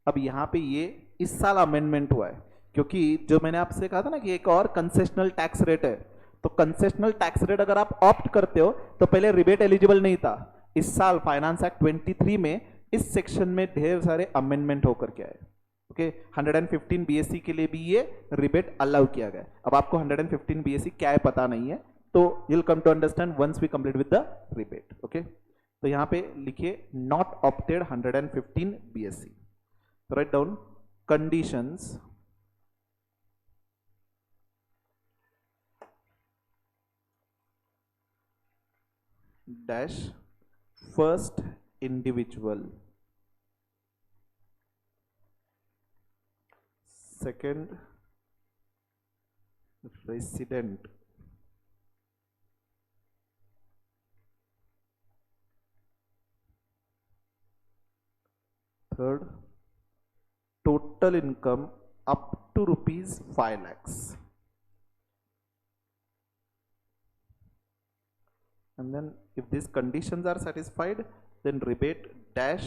अब यहां पे ये इस साल अमेंडमेंट हुआ है, क्योंकि जो मैंने आपसे कहा था ना कि एक और कंसेशनल टैक्स रेट है, तो कंसेशनल टैक्स रेट अगर आप ऑप्ट करते हो तो पहले रिबेट एलिजिबल नहीं था। इस साल फाइनेंस एक्ट 23 में इस सेक्शन में ढेर सारे अमेंडमेंट होकर के आए। ओके, 115 BSc के लिए भी ये रिबेट अलाउ किया गया। अब आपको 115 BSc क्या है पता नहीं है, तो you'll come to understand once we complete with the rebate. Okay, तो यहां पे लिखिए not opted 115 BSc। Write down conditions dash first individual, second resident, third total income up to rupees 5 lakhs, and then if these conditions are satisfied then rebate dash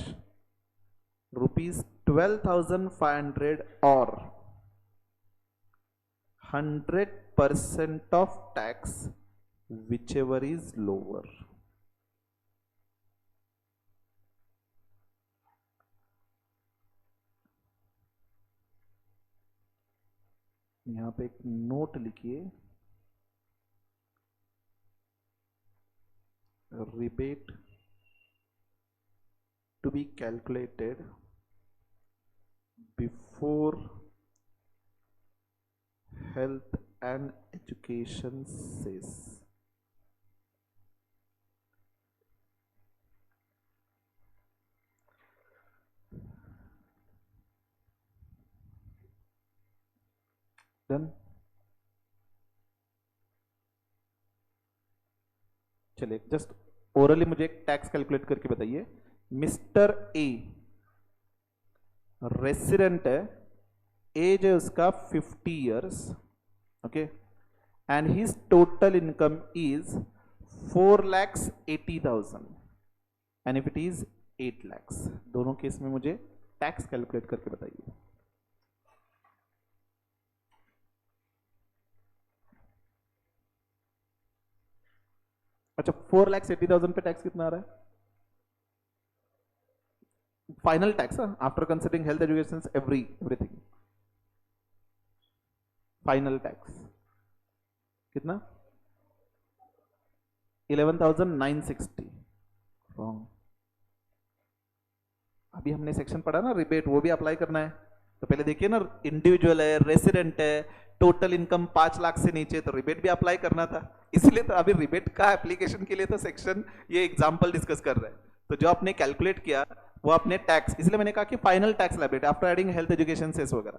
rupees 12,500 or 100% of tax whichever is lower. यहां पे एक note लिखिए, rebate to be calculated before health and education cess. Done. चलिए just orally मुझे एक tax calculate करके बताइए। Mister A resident है, एज है उसका 50 years, okay, and his total income is 4,80,000 and if it is 8 lakhs। दोनों केस में मुझे टैक्स कैलकुलेट करके बताइए। अच्छा, 4,80,000 पे टैक्स कितना आ रहा है? Final tax after considering health education everything, final tax कितना? 11,960। रॉन्ग। अभी हमने सेक्शन पढ़ा ना रिबेट, वो भी अप्लाई करना है। तो पहले देखिए ना, इंडिविजुअल है, रेसिडेंट है, टोटल इनकम 5 लाख से नीचे, तो रिबेट भी अप्लाई करना था। इसलिए तो अभी रिबेट का एप्लीकेशन के लिए तो सेक्शन ये एग्जांपल डिस्कस कर रहे हैं। तो जो आपने कैलकुलेट किया वो आपने टैक्स, इसलिए मैंने कहा कि final tax liability after adding health education cess वगैरह।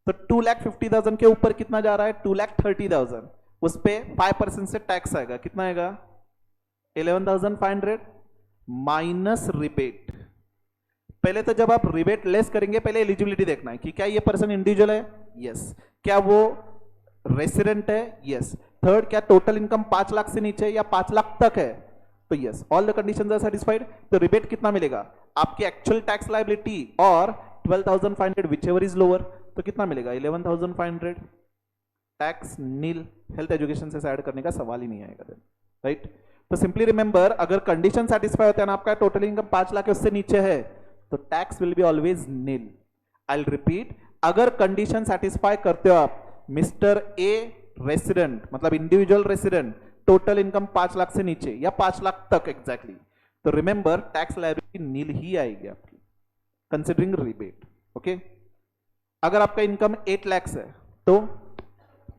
तो 2,50,000 के ऊपर कितना जा रहा है? 2,30,000। उस पे 5% से टैक्स आएगा, कितना आएगा? 11,500 माइनस रिबेट। पहले तो जब आप रिबेट लेस करेंगे, पहले एलिजिबिलिटी देखना है कि क्या ये पर्सन इंडिविजुअल है, यस। क्या वो रेसिडेंट है, यस। थर्ड, क्या टोटल इनकम 5 लाख से नीचे या 5 लाख तक है, तो yes, all the conditions are satisfied. तो रिबेट कितना मिलेगा? आपकी एक्चुअल टैक्स लायबिलिटी और 12,500 विचएवर इज लोअर, तो कितना मिलेगा? 11,500। टैक्स नील, हेल्थ एजुकेशन से ऐड करने का सवाल ही नहीं आएगा, राइट। तो सिंपली रिमेंबर, अगर कंडीशन सेटिस्फाई होते हैं ना, आपका टोटल इनकम 5 लाख उससे नीचे है, तो tax will be always nil. I will repeat, अगर कंडीशन सेटिस्फाई करते हो आप, मिस्टर ए रेसिडेंट मतलब individual resident, total income 5 lakh से नीचे या 5 लाख तक एग्जैक्टली, तो रिमेंबर टैक्स लायबिलिटी नील ही आएगी आपकी, कंसिडरिंग रिबेट, ओके। अगर आपका इनकम 8 लाख है तो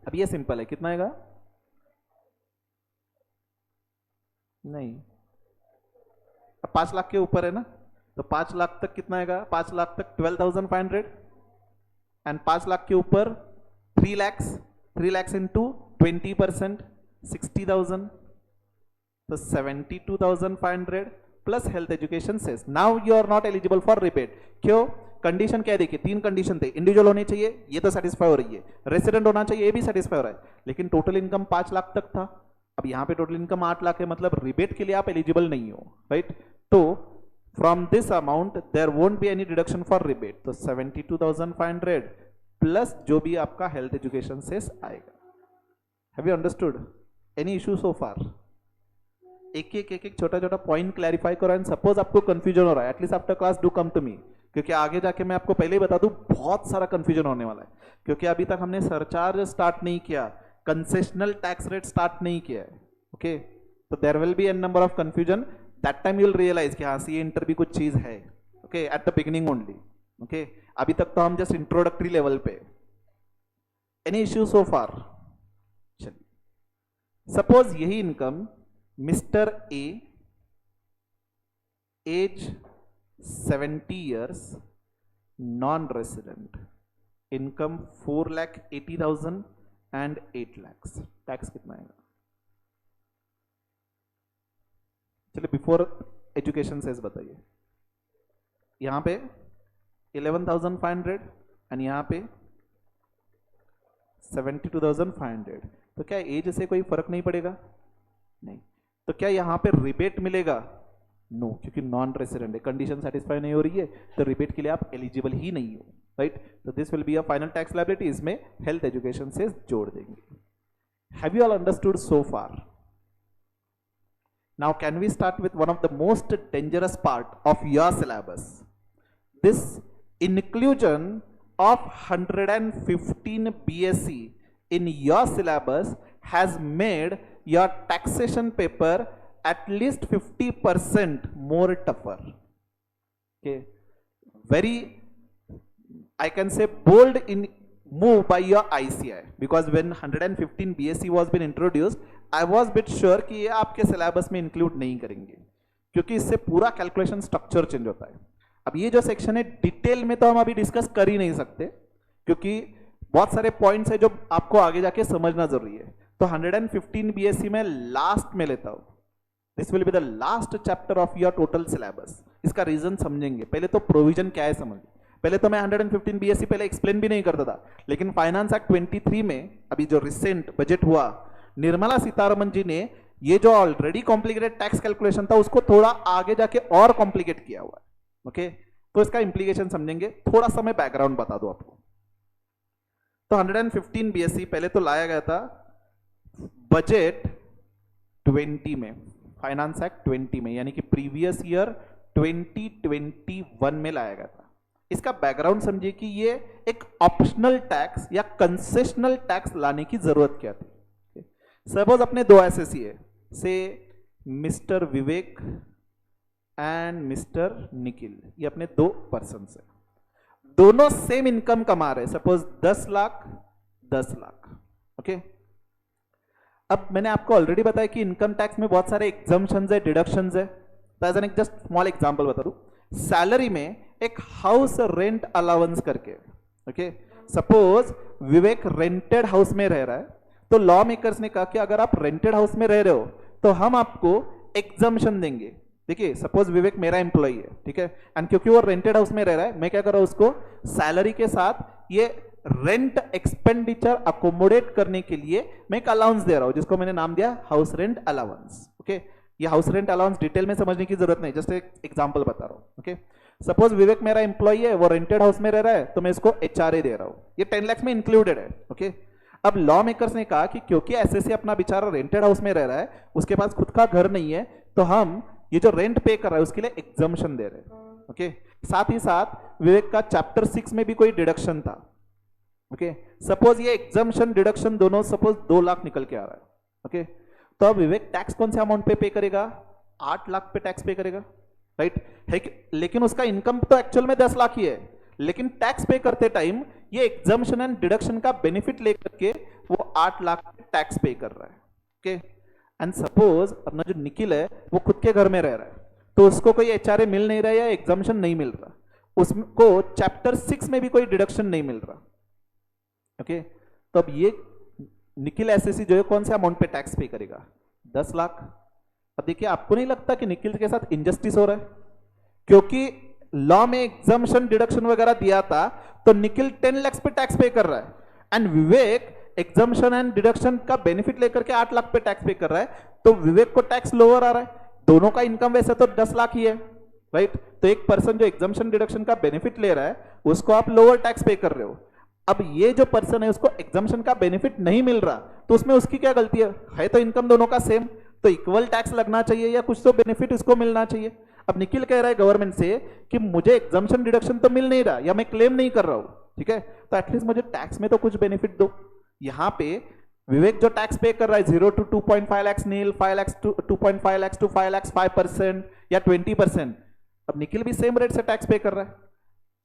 अब ये सिंपल है, कितना आएगा? नहीं, अब 5 लाख के ऊपर है ना, तो 5 लाख तक कितना आएगा? 5 लाख तक 12,500 एंड 5 लाख के ऊपर 3 lakhs, 3 lakhs इंटू 20% 60,000, तो 72,500 plus health education cess. Now you are not eligible for rebate. क्यों? कंडीशन क्या है? देखिए 3 कंडीशन थे, इंडिविजुअल होने चाहिए, ये तो सेटिस्फाई हो रही है, रेसिडेंट होना चाहिए, ये भी सेटिस्फाई हो रहा है, लेकिन टोटल इनकम 5 लाख तक था। अब यहाँ पे टोटल इनकम 8 लाख है, मतलब रिबेट के लिए आप एलिजिबल नहीं हो, राइट। तो from this amount there won't be any deduction for rebate, तो 72,500 प्लस जो भी आपका हेल्थ एजुकेशन सेस आएगा। Have you understood? Any issue so far? एक एक छोटा छोटा पॉइंट क्लैरिफाई करो, एंड सपोज आपको कंफ्यूजन हो रहा है, at least after class do come to me, क्योंकि आगे जाके मैं आपको पहले ही बता दूं बहुत सारा कंफ्यूजन होने वाला है, क्योंकि अभी तक हमने सरचार्ज स्टार्ट नहीं किया, कंसेशनल टैक्स रेट स्टार्ट नहीं किया है, ओके। तो there will be an number of confusion, that time you will realise कि हाँ सी इंटर भी कुछ चीज है, okay, at the beginning only, okay. अभी तक तो हम जस्ट इंट्रोडक्टरी लेवल पे। Any issue so far? चलिए, सपोज यही income mister A, age 70 years, non resident, income 4,80,000 and 8 lakhs, टैक्स कितना आएगा? चलिए बिफोर एजुकेशन सेस बताइए। यहां पे 11,500 एंड यहां पे 72,500, तो क्या एज से कोई फर्क नहीं पड़ेगा? नहीं। तो क्या यहां पे रिबेट मिलेगा? नो, क्योंकि नॉन रेसिडेंट है, कंडीशन सेटिस्फाई नहीं हो रही है, तो रिबेट के लिए आप एलिजिबल ही नहीं हो, राइट। तो this will be a final tax liability, इसमें हेल्थ एजुकेशन से जोड़ देंगे। Have you all understood so far? Now can we start with one of the most dangerous part of your syllabus? This inclusion of 115 BSc in your syllabus has made your taxation paper at least 50% more tougher. Okay, very, I can say, bold in move by your ICI, because when 115 BSc was been introduced, I was bit sure कि ये आपके syllabus में include नहीं करेंगे, क्योंकि इससे पूरा calculation structure change होता है. अब ये जो सेक्शन है डिटेल में तो हम अभी डिस्कस कर ही नहीं सकते, क्योंकि बहुत सारे पॉइंट्स है जो आपको आगे जाके समझना जरूरी है. तो 115 BSc में लास्ट में लेता हूं. This will be the last chapter of your total syllabus. इसका रीजन समझेंगे. पहले तो प्रोविजन क्या है समझ. पहले तो मैं 115 BSc पहले एक्सप्लेन भी नहीं करता था, लेकिन फाइनेंस एक्ट 23 में अभी जो रिसेंट बजट हुआ, निर्मला सीतारमन जी ने ये जो ऑलरेडी कॉम्प्लिकेटेड टैक्स कैलकुलेशन था उसको थोड़ा आगे जाके और कॉम्प्लिकेट किया हुआ है. ओके, तो इसका इंप्लीकेशन समझेंगे. थोड़ा सा मैं बैकग्राउंड बता दूं आपको. तो 115 BSc पहले तो लाया गया था बजट 20 में, फाइनेंस एक्ट 20 में, यानी कि प्रीवियस ईयर 2021 में लाया गया था. इसका बैकग्राउंड समझिए कि ये एक ऑप्शनल टैक्स या कंसेशनल टैक्स लाने की जरूरत क्या थी. सपोज अपने दो एसएससी है, से mister Vivek and mister Nikhil, ये अपने दो पर्सन है, दोनों सेम इनकम कमा रहे. सपोज 10 लाख 10 लाख. ओके, अब मैंने आपको ऑलरेडी बताया कि इनकम टैक्स में बहुत सारे एग्जम्पशंस है, डिडक्शंस है. तो as an just small example बता दूं. सैलरी में एक हाउस रेंट अलाउंस करके, okay, suppose Vivek rented house में रह रहा है, तो लॉ मेकर्स ने कहा कि अगर आप रेंटेड हाउस में रह रहे हो तो हम आपको एग्जम्पशन देंगे. देखिए, सपोज विवेक मेरा एम्प्लॉई है, ठीक है, एंड क्योंकि वो रेंटेड हाउस में रह रहा है, मैं क्या कर रहा हूं, उसको सैलरी के साथ ये रेंट एक्सपेंडिचर अकोमोडेट करने के लिए मैं एक अलाउंस दे रहा हूं, जिसको मैंने नाम दिया हाउस रेंट अलाउंस. ओके, ये हाउस रेंट अलाउंस डिटेल में समझने की जरूरत नहीं, जस्ट एक एग्जांपल बता रहा हूं. ओके, सपोज विवेक मेरा एम्प्लॉई है, वो रेंटेड हाउस में रह रहा है, तो मैं इसको HRA दे रहा हूं. ये 10 लाख में इंक्लूडेड है. ओके, अब लॉ मेकर्स ने कहा कि क्योंकि एसएससी अपना बेचारा रेंटेड हाउस में रह रहा है, उसके पास खुद का घर नहीं है, तो हम ये जो रेंट पे कर रहा है उसके लिए एग्जम्पशन दे रहे हैं. ओके, साथ ही साथ विवेक का चैप्टर 6 में भी कोई डिडक्शन था. ओके, सपोज ये एग्जम्पशन डिडक्शन दोनों सपोज 2 लाख निकल के आ रहा है. ओके, तो अब विवेक टैक्स कौन से अमाउंट पे करेगा, 8 लाख पे टैक्स पे करेगा, राइट है. लेकिन उसका इनकम तो एक्चुअल में 10 लाख ही है, लेकिन टैक्स पे करते टाइम ये एग्जम्पशन एंड डिडक्शन का बेनिफिट लेकर के वो 8 लाख टैक्स पे कर रहा है. ओके, एंड सपोज अपना जो निखिल है वो खुद के घर में रह रहा है, तो उसको कोई HRA मिल नहीं रहा है या एग्जम्पशन नहीं मिल रहा, उसको चैप्टर 6 में भी कोई डिडक्शन नहीं मिल रहा. ओके, तो अब ये निखिल एसएससी जो है कौन से अमाउंट पे टैक्स पे करेगा, 10 लाख. अब देखिए, आपको नहीं लगता कि निखिल के साथ इनजस्टिस हो रहा है, क्योंकि लॉ में एग्जम्पशन डिडक्शन वगैरह दिया था, तो निखिल 10 लाख पे टैक्स पे कर रहा है, and Vivek exemption and deduction का बेनिफिट लेकर के 8 लाख पे टैक्स पे कर रहा है, तो विवेक को टैक्स लोअर आ रहा है. दोनों का इनकम वैसे तो 10 लाख ही है, राइट. तो एक पर्सन जो एग्जम्पशन डिडक्शन का बेनिफिट ले रहा है, उसको आप लोअर टैक्स पे कर रहे हो. अब ये जो पर्सन है उसको एग्जम्पशन का बेनिफिट नहीं मिल रहा, तो उसमें उसकी क्या गलती है तो इनकम दोनों का सेम, तो इक्वल टैक्स लगना चाहिए या कुछ तो बेनिफिट इसको मिलना चाहिए. अब निखिल कह रहा है गवर्नमेंट से कि मुझे एग्जम्पशन डिडक्शन तो मिल नहीं रहा या मैं क्लेम नहीं कर रहा हूं, ठीक है, तो एटलीस्ट मुझे टैक्स में तो कुछ बेनिफिट दो. यहां पे विवेक जो टैक्स पे कर रहा है 0 to 2.5 lakhs nil, 5 lakhs to 2.5 lakhs to 5 lakhs 5% या 20%, अब निखिल भी सेम रेट से टैक्स पे कर रहा है.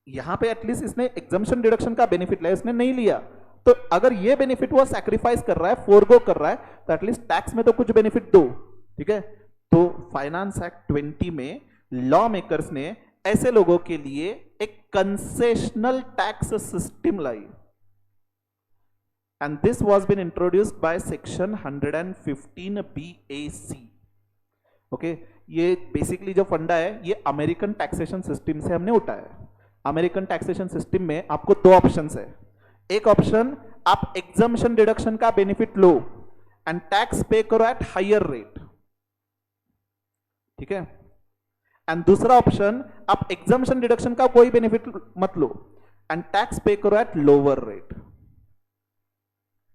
यहां पे एटलीस्ट इसने एग्जम्पशन डिडक्शन का बेनिफिट लिया, इसने नहीं लिया, तो अगर ये बेनिफिट वो सैक्रिफाइस कर रहा है, फोरगो कर रहा है, तो एटलीस्ट टैक्स में तो कुछ बेनिफिट दो. ठीक है, तो फाइनेंस एक्ट 20 में लॉ मेकर्स ने ऐसे लोगों के लिए एक कंसेशनल टैक्स सिस्टम लाई, and this was been introduced by section 115 BAC. Okay, ये बेसिकली जो फंडा है ये अमेरिकन टैक्सेशन सिस्टम से हमने उठाया है. अमेरिकन टैक्सेशन सिस्टम में आपको दो ऑप्शंस है. एक ऑप्शन, आप एग्जम्पशन डिडक्शन का बेनिफिट लो एंड टैक्स पे करो एट हायर रेट, ठीक है, एंड दूसरा ऑप्शन, आप एग्जम्पशन डिडक्शन का कोई बेनिफिट मत लो एंड टैक्स पे करो एट लोअर रेट.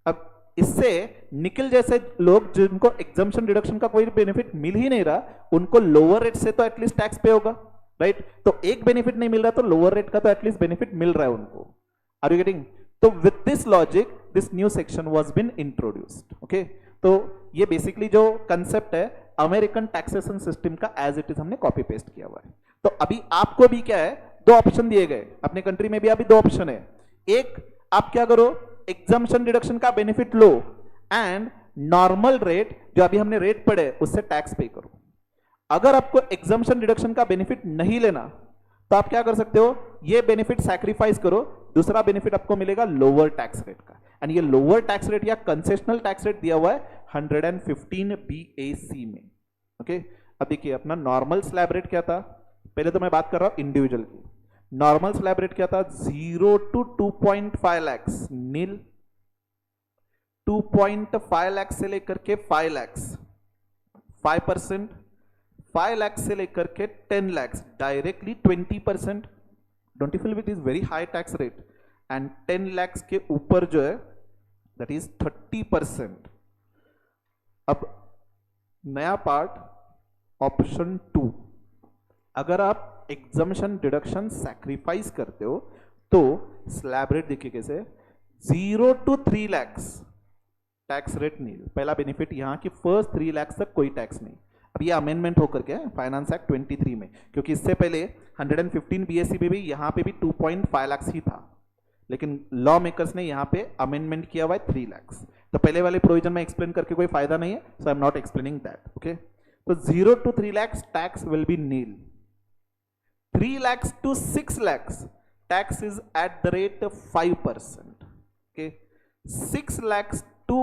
अब इससे निखिल जैसे लोग जिनको एग्जम्पशन डिडक्शन का कोई बेनिफिट मिल ही नहीं रहा, उनको लोअर रेट से तो एटलीस्ट टैक्स पे होगा, राइट? तो एक बेनिफिट नहीं मिल रहा तो लोअर रेट का तो एटलीस्ट बेनिफिट मिल रहा है उनको। Are you getting? तो with this logic this new section was been introduced. Okay, तो ये बेसिकली जो कंसेप्ट है अमेरिकन टैक्सेशन सिस्टम का एज इट इज हमने कॉपी पेस्ट किया हुआ है। तो अभी आपको भी क्या है, दो ऑप्शन दिए गए, अपने कंट्री में भी अभी दो ऑप्शन है। एक, आप क्या करो, एग्जम्पशन डिडक्शन का benefit low and normal rate जो अभी हमने रेट पढ़े उससे टैक्स पे करो। अगर आपको एग्जम्पशन डिडक्शन का बेनिफिट नहीं लेना तो आप क्या कर सकते हो, ये बेनिफिट सैक्रिफाइस करो, दूसरा बेनिफिट आपको मिलेगा लोअर टैक्स रेट का। एंड ये लोअर टैक्स रेट या कंसेशनल टैक्स रेट दिया हुआ है 115 BAC में। ओके, अब देखिए अपना नॉर्मल स्लैब रेट क्या था, पहले तो मैं बात कर रहा हूं इंडिविजुअल की। नॉर्मल स्लैब रेट क्या था, 0 to 2.5 lakhs नील, 2.5 लाख से लेकर के 5 lakhs 5%, 5 lakhs से लेकर के 10 lakhs directly 20%। Don't you feel it is very high tax rate? And 10 lakhs के ऊपर जो है दैट इज 30%। अब नया पार्ट ऑप्शन 2, अगर आप एग्जम्पशन डिडक्शन सैक्रिफाइस करते हो तो स्लैब रेट देखिए कैसे, 0 to 3 lakhs टैक्स रेट नहीं, पहला बेनिफिट यहां की फर्स्ट 3 lakhs तक कोई टैक्स नहीं। अब ये अमेंडमेंट होकर के फाइनेंस एक्ट 23 में, क्योंकि इससे पहले 115 BAC में भी यहां पे भी 2.5 lakhs ही था, लेकिन लॉ मेकर्स ने यहां पे अमेंडमेंट किया हुआ है 3 lakhs। तो पहले वाले प्रोविजन में एक्सप्लेन करके कोई फायदा नहीं है, so I am not explaining that. Okay, तो 0 to 3 lakhs tax will be nil, 3 lakhs to 6 lakhs tax is at the rate of 5%। okay, 6 lakhs to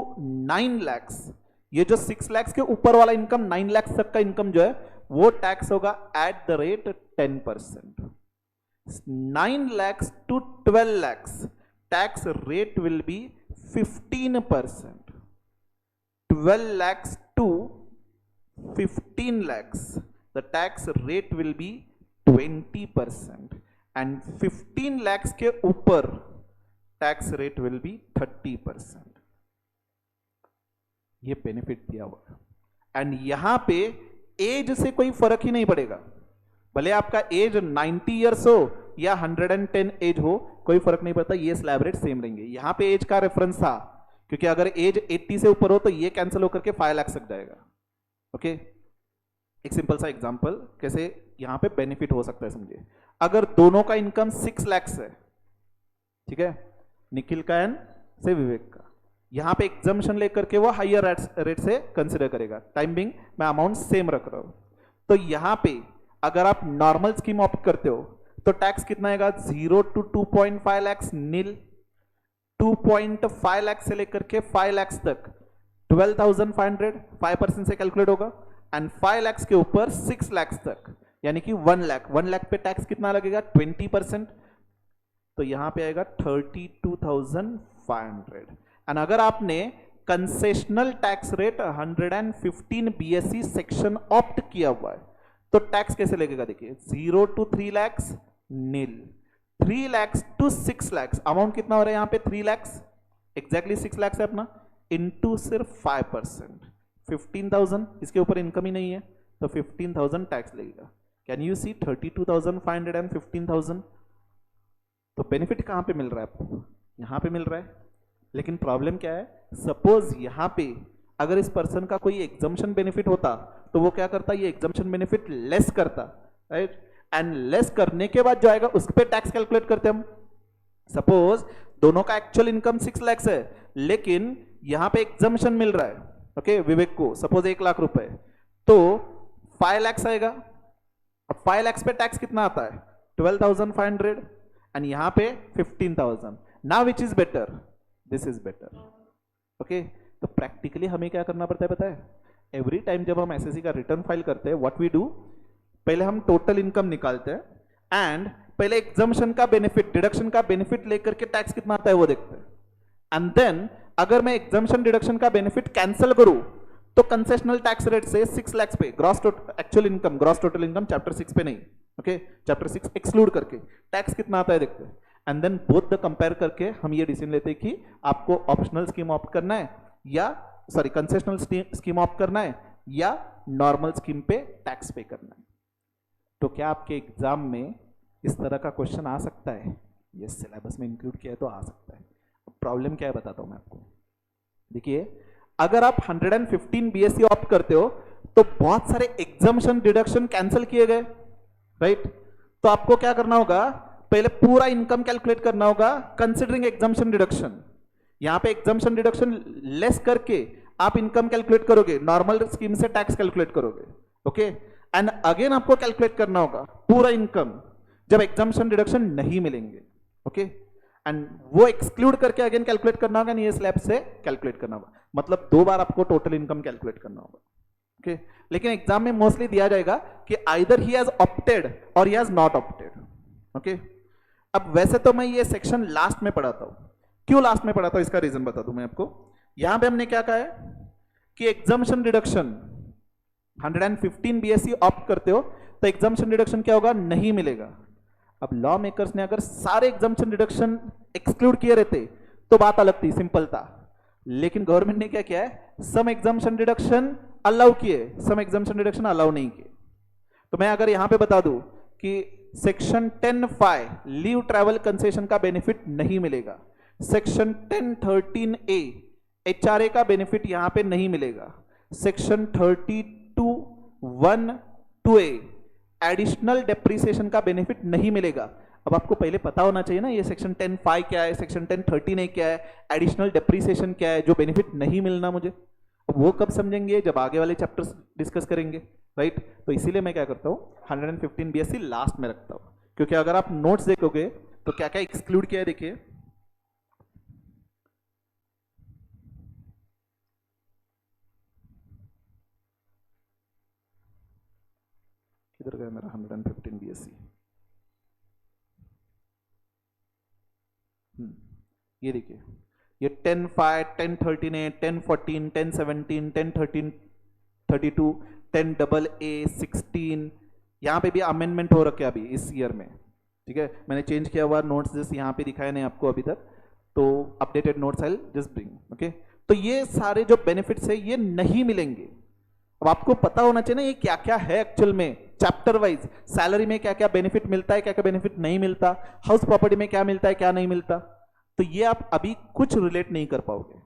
9 lakhs, ये जो 6 lakhs के ऊपर वाला इनकम 9 lakhs तक का इनकम जो है वो टैक्स होगा at the rate 10%। 9 lakhs to 12 lakhs tax rate will be 15%। 12 lakhs to 15 lakhs the tax rate will be 20% and 15 lakhs के ऊपर टैक्स रेट विल बी 30%। ये बेनिफिट दिया हुआ है। एंड यहां पे एज से कोई फर्क ही नहीं पड़ेगा, भले आपका एज 90 इयर्स हो या 110 एज हो, कोई फर्क नहीं पड़ता, ये स्लैब रेट सेम रहेंगे। यहां पे एज का रेफरेंस था, क्योंकि अगर एज 80 से ऊपर हो तो ये कैंसिल होकर के 5 लाख तक जाएगा। ओके, एक सिंपल सा एग्जांपल कैसे यहां पे बेनिफिट हो सकता है समझिए। अगर दोनों का इनकम 6 lakhs है, ठीक है, निखिल का एंड से विवेक का, यहां पे एग्जम्पशन लेकर के वो हायर रेट से कंसिडर करेगा। टाइम बिंग मैं अमाउंट सेम रख रहा हूं। तो यहां पे अगर आप नॉर्मल स्कीम ऑप्ट करते हो तो टैक्स कितना आएगा, 0 to 2.5 lakhs नील, 2.5 lakhs से लेकर के 5 lakhs तक 12,500 5% से कैलकुलेट होगा। एंड 5 lakhs के ऊपर 6 lakhs तक यानी कि 1 लाख पे टैक्स कितना लगेगा, 20%। तो यहां पे आएगा 32,500। एंड अगर आपने concessional tax rate 115 BSE section opt किया हुआ है तो टैक्स कैसे लगेगा, देखिए 0 to 3 lakhs नील, 3 lakhs to 6 lakhs अमाउंट कितना हो रहा है यहाँ पे 3 lakhs, एग्जैक्टली 6 lakhs है अपना, इनटू सिर्फ 5%, 15,000, इसके ऊपर इनकम ही नहीं है तो 15,000 टैक्स लगेगा। Can you see 32,500 and 15,000। तो बेनिफिट कहां पे मिल रहा है आपको, यहां पे मिल रहा है। लेकिन प्रॉब्लम क्या है, सपोज यहां पे अगर इस पर्सन का कोई एग्जम्पशन बेनिफिट होता तो वो क्या करता, ये एग्जम्पशन बेनिफिट लेस करता, राइट? एंड लेस करने के बाद जो आएगा उस पर टैक्स कैलकुलेट करते हम। सपोज दोनों का एक्चुअल इनकम 6 lakhs है लेकिन यहां पे एग्जम्पशन मिल रहा है, ओके, विवेक को सपोज 1 लाख रुपए, तो 5 lakhs आएगा। अब 5 lakhs पे टैक्स कितना आता है, 12,500 एंड यहां पे 15,000। Now which is better, this is better. Okay, तो प्रैक्टिकली हमें क्या करना पड़ता है पता है, एवरी टाइम जब हम एसएससी का रिटर्न फाइल करते हैं व्हाट वी डू, पहले हम टोटल इनकम निकालते हैं एंड पहले एग्जम्पशन का बेनिफिट डिडक्शन का बेनिफिट लेकर के टैक्स कितना आता है वो देखते हैं। एंड देन अगर मैं एग्जम्पशन डिडक्शन का बेनिफिट कैंसिल करूं तो कंसेशनल टैक्स रेट से 6 lakhs पे gross actual income, gross total income chapter 6 पे नहीं, ओके, चैप्टर 6 एक्सक्लूड करके टैक्स कितना आता है देखते हैं। And then both the compare करके हम ये डिसीजन लेते हैं कि आपको ऑप्शनल स्कीम ऑप्ट करना है या सॉरी कंसेशनल स्कीम ऑप्ट करना है या नॉर्मल स्कीम पे टैक्स पे करना है। तो क्या आपके एग्जाम में इस तरह का क्वेश्चन आ सकता है? ये सिलेबस में इंक्लूड किया है तो आ सकता है। प्रॉब्लम क्या है बताता हूं मैं आपको। देखिए, अगर आप 115 बीएससी ऑप्ट करते हो तो बहुत सारे एग्जम्पशन डिडक्शन कैंसिल किए गए, राइट? तो आपको क्या करना होगा, पहले पूरा इनकम कैलकुलेट करना होगा कंसिडरिंग एग्जम्पशन डिडक्शन। यहां पे एग्जम्पशन डिडक्शन लेस करके आप इनकम कैलकुलेट करोगे, नॉर्मल स्कीम से टैक्स कैलकुलेट करोगे, ओके? एंड अगेन आपको कैलकुलेट करना होगा पूरा इनकम जब एग्जम्पशन डिडक्शन नहीं मिलेंगे, ओके? एंड वो एक्सक्लूड करके अगेन कैलकुलेट करना होगा, ये स्लैब से कैलकुलेट करना होगा। मतलब 2 बार आपको टोटल इनकम कैलकुलेट करना होगा, ओके? लेकिन एग्जाम में मोस्टली दिया जाएगा कि आइदर ही हैज ऑप्टेड और he has not opted, okay? अब वैसे तो मैं ये सेक्शन लास्ट में पढ़ाता हूं। क्यों लास्ट में पढ़ाता हूं इसका रीजन बता दूं मैं आपको। यहां पे हमने क्या कहा है कि एग्जम्पशन डिडक्शन 115 बीएससी ऑप्ट करते हो तो एग्जम्पशन डिडक्शन क्या होगा, नहीं मिलेगा। अब लॉ मेकर्स ने अगर सारे एग्जम्पशन डिडक्शन एक्सक्लूड किए रहते तो बात अलग थी, सिंपल था। लेकिन गवर्नमेंट ने क्या किया है, सम एग्जम्पशन डिडक्शन अलाउ किए, सम एग्जम्पशन डिडक्शन अलाउ नहीं किए। तो मैं अगर यहां पे बता दूं कि सेक्शन 10(5) लीव ट्रैवल कंसेशन का बेनिफिट नहीं मिलेगा, सेक्शन 10(13)A एचआरए का बेनिफिट यहां पे नहीं मिलेगा, सेक्शन 32(1)(2)A एडिशनल डेप्रिसिएशन का बेनिफिट नहीं मिलेगा। अब आपको पहले पता होना चाहिए ना ये सेक्शन 10(5) क्या है, सेक्शन 10(13)A क्या है, एडिशनल डेप्रिसिएशन क्या है, जो बेनिफिट नहीं मिलना मुझे। अब वो कब समझेंगे, जब आगे वाले चैप्टर्स डिस्कस करेंगे, राइट? तो इसीलिए मैं क्या करता हूँ 115 बीएससी लास्ट में रखता हूँ, क्योंकि अगर आप नोट्स देखोगे तो क्या क्या एक्सक्लूड किया है देखिए। किधर गया मेरा 115 बीएससी? ये देखिए, ये 10(5), 10(13)A, 10(14), 10(17), 10(13), 32, 10AA, 16, यहाँ पे भी अमेंडमेंट हो रखे अभी इस ईयर में, ठीक है? मैंने चेंज किया हुआ नोट्स जस्ट यहाँ पे दिखाए नहीं आपको अभी तक, तो updated notes I just bring, okay? तो ये सारे जो बेनिफिट्स है ये नहीं मिलेंगे। अब आपको पता होना चाहिए ना ये क्या क्या है एक्चुअल में, चैप्टर वाइज सैलरी में क्या क्या बेनिफिट मिलता है, क्या क्या बेनिफिट नहीं मिलता, हाउस प्रॉपर्टी में क्या मिलता है क्या नहीं मिलता। तो ये आप अभी कुछ रिलेट नहीं कर पाओगे,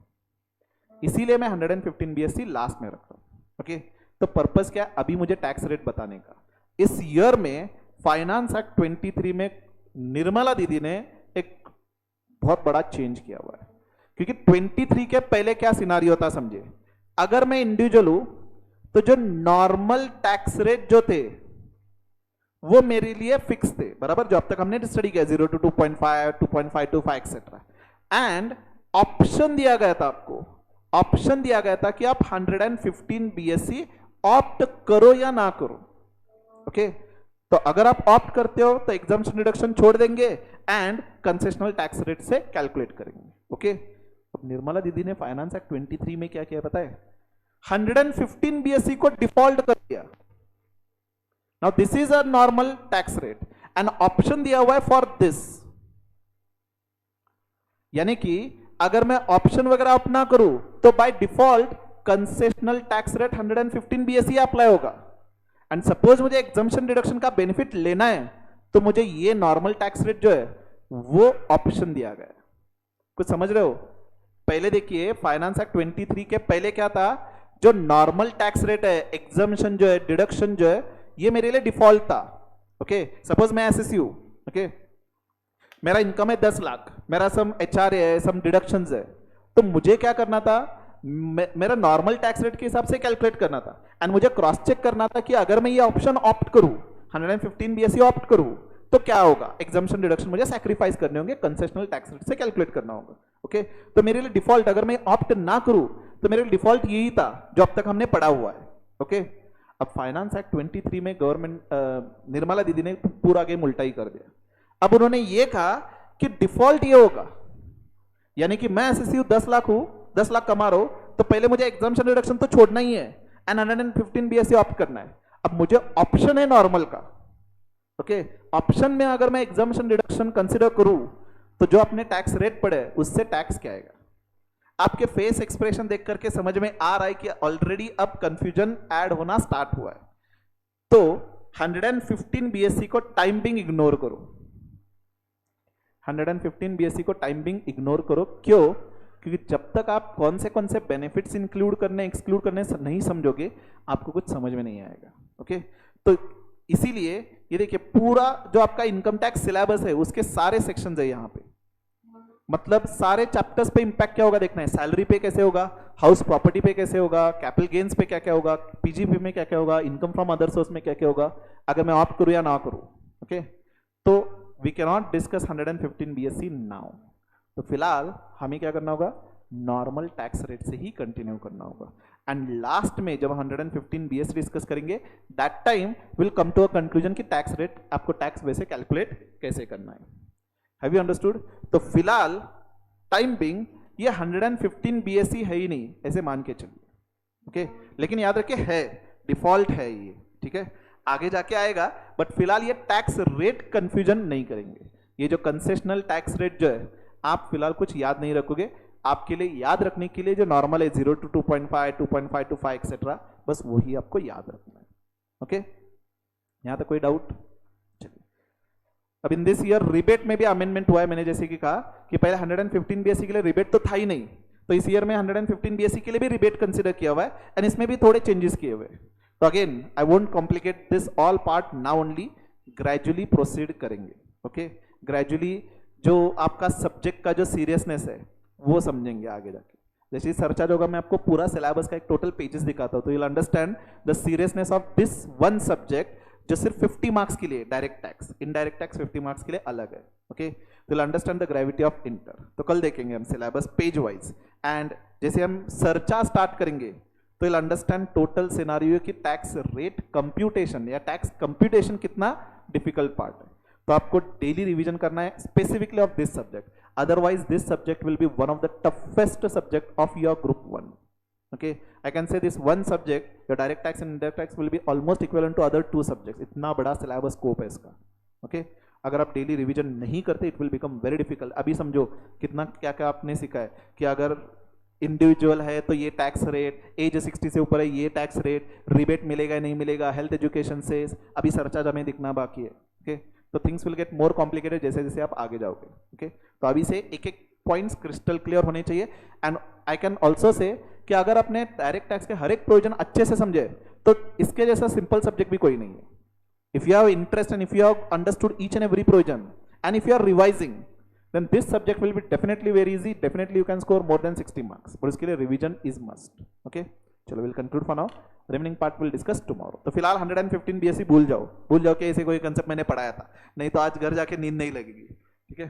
इसीलिए मैं 115 बीएससी लास्ट में रखता हूं, ओके? तो पर्पस क्या है अभी मुझे टैक्स रेट बताने का। इस ईयर में फाइनेंस एक्ट 23 में निर्मला दीदी ने एक बहुत बड़ा चेंज किया हुआ है, क्योंकि 23 के पहले क्या सिनारियो था समझे। अगर मैं इंडिविजुअल हूं तो जो नॉर्मल टैक्स रेट जो थे वो मेरे लिए फिक्स थे, बराबर, जो अब तक हमने स्टडी किया 0 to 2.5, 2.525 एक्सेट्रा। एंड ऑप्शन दिया गया था आपको, ऑप्शन दिया गया था कि आप 115 बीएससी ऑप्ट करो या ना करो, ओके? तो अगर आप ऑप्ट करते हो तो एग्जम्पशन डिडक्शन छोड़ देंगे एंड कंसेशनल टैक्स रेट से कैलकुलेट करेंगे, ओके? अब निर्मला दीदी ने फाइनेंस एक्ट 23 में क्या किया पता है, 115 बीएससी को डिफॉल्ट कर दिया। Now this is a normal tax rate and option दिया हुआ है फॉर दिस, यानी कि अगर मैं ऑप्शन वगैरह ऑप्ट ना करूं तो by default concessional tax rate 115 BSc apply होगा। एंड सपोज मुझे एग्जम्पशन डिडक्शन का बेनिफिट लेना है तो मुझे ये नॉर्मल टैक्स रेट जो है वो ऑप्शन दिया गया है। कुछ समझ रहे हो? पहले देखिए फाइनेंस एक्ट 23 के पहले क्या था, जो नॉर्मल टैक्स रेट है, एग्जम्पशन जो है, डिडक्शन जो है, ये मेरे लिए डिफॉल्ट था, ओके? सपोज मैं एसएससी हूं, ओके? मेरा इनकम है 10 लाख, मेरा सम एचआरए है, सम डिडक्शंस है, तो मुझे क्या करना था, मेरा नॉर्मल टैक्स रेट के हिसाब से कैलकुलेट करना था। एंड मुझे क्रॉस चेक करना था कि अगर मैं ये ऑप्शन ऑप्ट करूं, 115 बीएससी ऑप्ट करूं, तो क्या होगा, एग्जम्पशन डिडक्शन मुझे सैक्रिफाइस करने होंगे, कंसेशनल टैक्स रेट से कैलकुलेट करना होगा, ओके? तो मेरे लिए डिफॉल्ट, अगर मैं ऑप्ट ना करूं तो मेरे लिए डिफॉल्ट यही था जो अब तक हमने पढ़ा हुआ है, ओके? अब फाइनेंस एक्ट 23 में गवर्नमेंट निर्मला दीदी ने पूरा गेम उल्टा ही कर दिया। अब उन्होंने ये कहा कि डिफॉल्ट ये होगा, यानी कि मैं एसएससी 10 लाख हूं, 10 लाख कमा रहा हूं, तो पहले मुझे एग्जम्पशन डिडक्शन तो छोड़ना ही है एंड 115 बीएससी ऑप्ट करना है। अब मुझे ऑप्शन है नॉर्मल का, ओके? ऑप्शन में अगर मैं एग्जम्पशन डिडक्शन कंसिडर करूं तो जो अपने टैक्स रेट पड़े उससे टैक्स क्या आएगा। आपके फेस एक्सप्रेशन देख करके समझ में आ रहा है कि ऑलरेडी अब कंफ्यूजन ऐड होना स्टार्ट हुआ है। तो 115 बीएससी को टाइम बिंग इग्नोर करो, 115 बीएससी को टाइम बिंग इग्नोर करो। क्यों? क्योंकि जब तक आप कौन से बेनिफिट्स इंक्लूड करने एक्सक्लूड करने नहीं समझोगे, आपको कुछ समझ में नहीं आएगा। ओके, तो इसीलिए ये देखिए पूरा जो आपका इनकम टैक्स सिलेबस है उसके सारे सेक्शंस है यहाँ पे, मतलब सारे चैप्टर्स पे इंपैक्ट क्या होगा देखना है। सैलरी पे कैसे होगा, हाउस प्रॉपर्टी पे कैसे होगा, कैपिटल गेन्स पे क्या क्या होगा, पीजीपी में क्या क्या होगा, इनकम फ्रॉम अदर सोर्स में क्या क्या होगा, अगर मैं ऑप्ट करूं या ना करूं। ओके, तो we can not discuss 115 BSC now. तो फिलहाल हमें क्या करना होगा, नॉर्मल टैक्स रेट से ही कंटिन्यू करना होगा। एंड लास्ट में जब 115 बीएससी डिस्कस करेंगे, that time will come to a conclusion कि टैक्स रेट आपको टैक्स वैसे कैलकुलेट कैसे करना है। Have you understood? तो फिलहाल टाइम बिंग ये 115 बीएससी है ही नहीं, ऐसे मान के चलिए। ओके, लेकिन याद रखिए है डिफॉल्ट है ये, ठीक है, आगे जाके आएगा, बट फिलहाल ये टैक्स रेट कंफ्यूजन नहीं करेंगे। ये जो कंसेशनल टैक्स रेट जो है आप फिलहाल कुछ याद नहीं रखोगे, आपके लिए याद रखने के लिए जो नॉर्मल है 0 to 2.5, 2.5 to 5 एक्सेट्रा, बस वही आपको याद रखना है। ओके, यहां तक कोई डाउट? चलिए, अब इन दिस ईयर रिबेट में भी अमेंडमेंट हुआ है। मैंने जैसे कि कहा कि पहले 115 बीएससी के लिए रिबेट तो था ही नहीं, तो इस ईयर में 115 बीएससी के लिए भी रिबेट कंसिडर किया हुआ है एंड इसमें भी थोड़े चेंजेस किए हुए। तो again I won't complicate this all part now, only gradually proceed करेंगे। ओके, ग्रेजुअली जो आपका सब्जेक्ट का जो सीरियसनेस है वो समझेंगे आगे जाके। जैसे सर्च आज होगा, मैं आपको पूरा सिलेबस का एक टोटल पेजेस दिखाता हूं, तो you will understand the seriousness of this one subject जो सिर्फ 50 मार्क्स के लिए direct tax, indirect tax 50 marks के लिए अलग है। ओके, तो will understand the gravity of inter. तो कल देखेंगे हम सिलेबस पेज वाइज, एंड जैसे हम सर्चा स्टार्ट करेंगे तो विल अंडरस्टैंड टोटल सिनारियो की टैक्स रेट कंप्यूटेशन या टैक्स कंप्यूटेशन कितना डिफिकल्ट पार्ट है। तो आपको डेली रिवीजन करना है specifically of this subject, otherwise this subject will be one of the toughest subject of your group 1. Okay, I can say this one subject, your direct tax and indirect tax will be almost equivalent to other 2 subjects. इतना बड़ा syllabus scope है इसका। Okay, अगर आप daily revision नहीं करते it will become very difficult. अभी समझो कितना क्या क्या आपने सीखा है कि अगर इंडिविजुअल है तो ये टैक्स रेट, एज 60 से ऊपर है ये टैक्स रेट, रिबेट मिलेगा नहीं मिलेगा, हेल्थ एजुकेशन से, अभी सर्चा हमें दिखना बाकी है। ओके, तो things will get more complicated जैसे जैसे आप आगे जाओगे। ओके, तो अभी से एक एक पॉइंट्स क्रिस्टल क्लियर होने चाहिए। And I can also say कि अगर आपने डायरेक्ट टैक्स के हर एक प्रोविजन अच्छे से समझे तो इसके जैसा सिंपल सब्जेक्ट भी कोई नहीं है। If you have interest and if you have understood each and every provision and if you are revising, then this subject will be definitely very easy, definitely you can score more than 60 marks, but उसके लिए revision is must. Okay, चलो we'll conclude for now, remaining part we'll discuss tomorrow. तो फिलहाल 115 BSc भूल जाओ कि ऐसे कोई कंसेप्ट मैंने पढ़ाया था, नहीं तो आज घर जाके नींद नहीं लगेगी। ठीक है।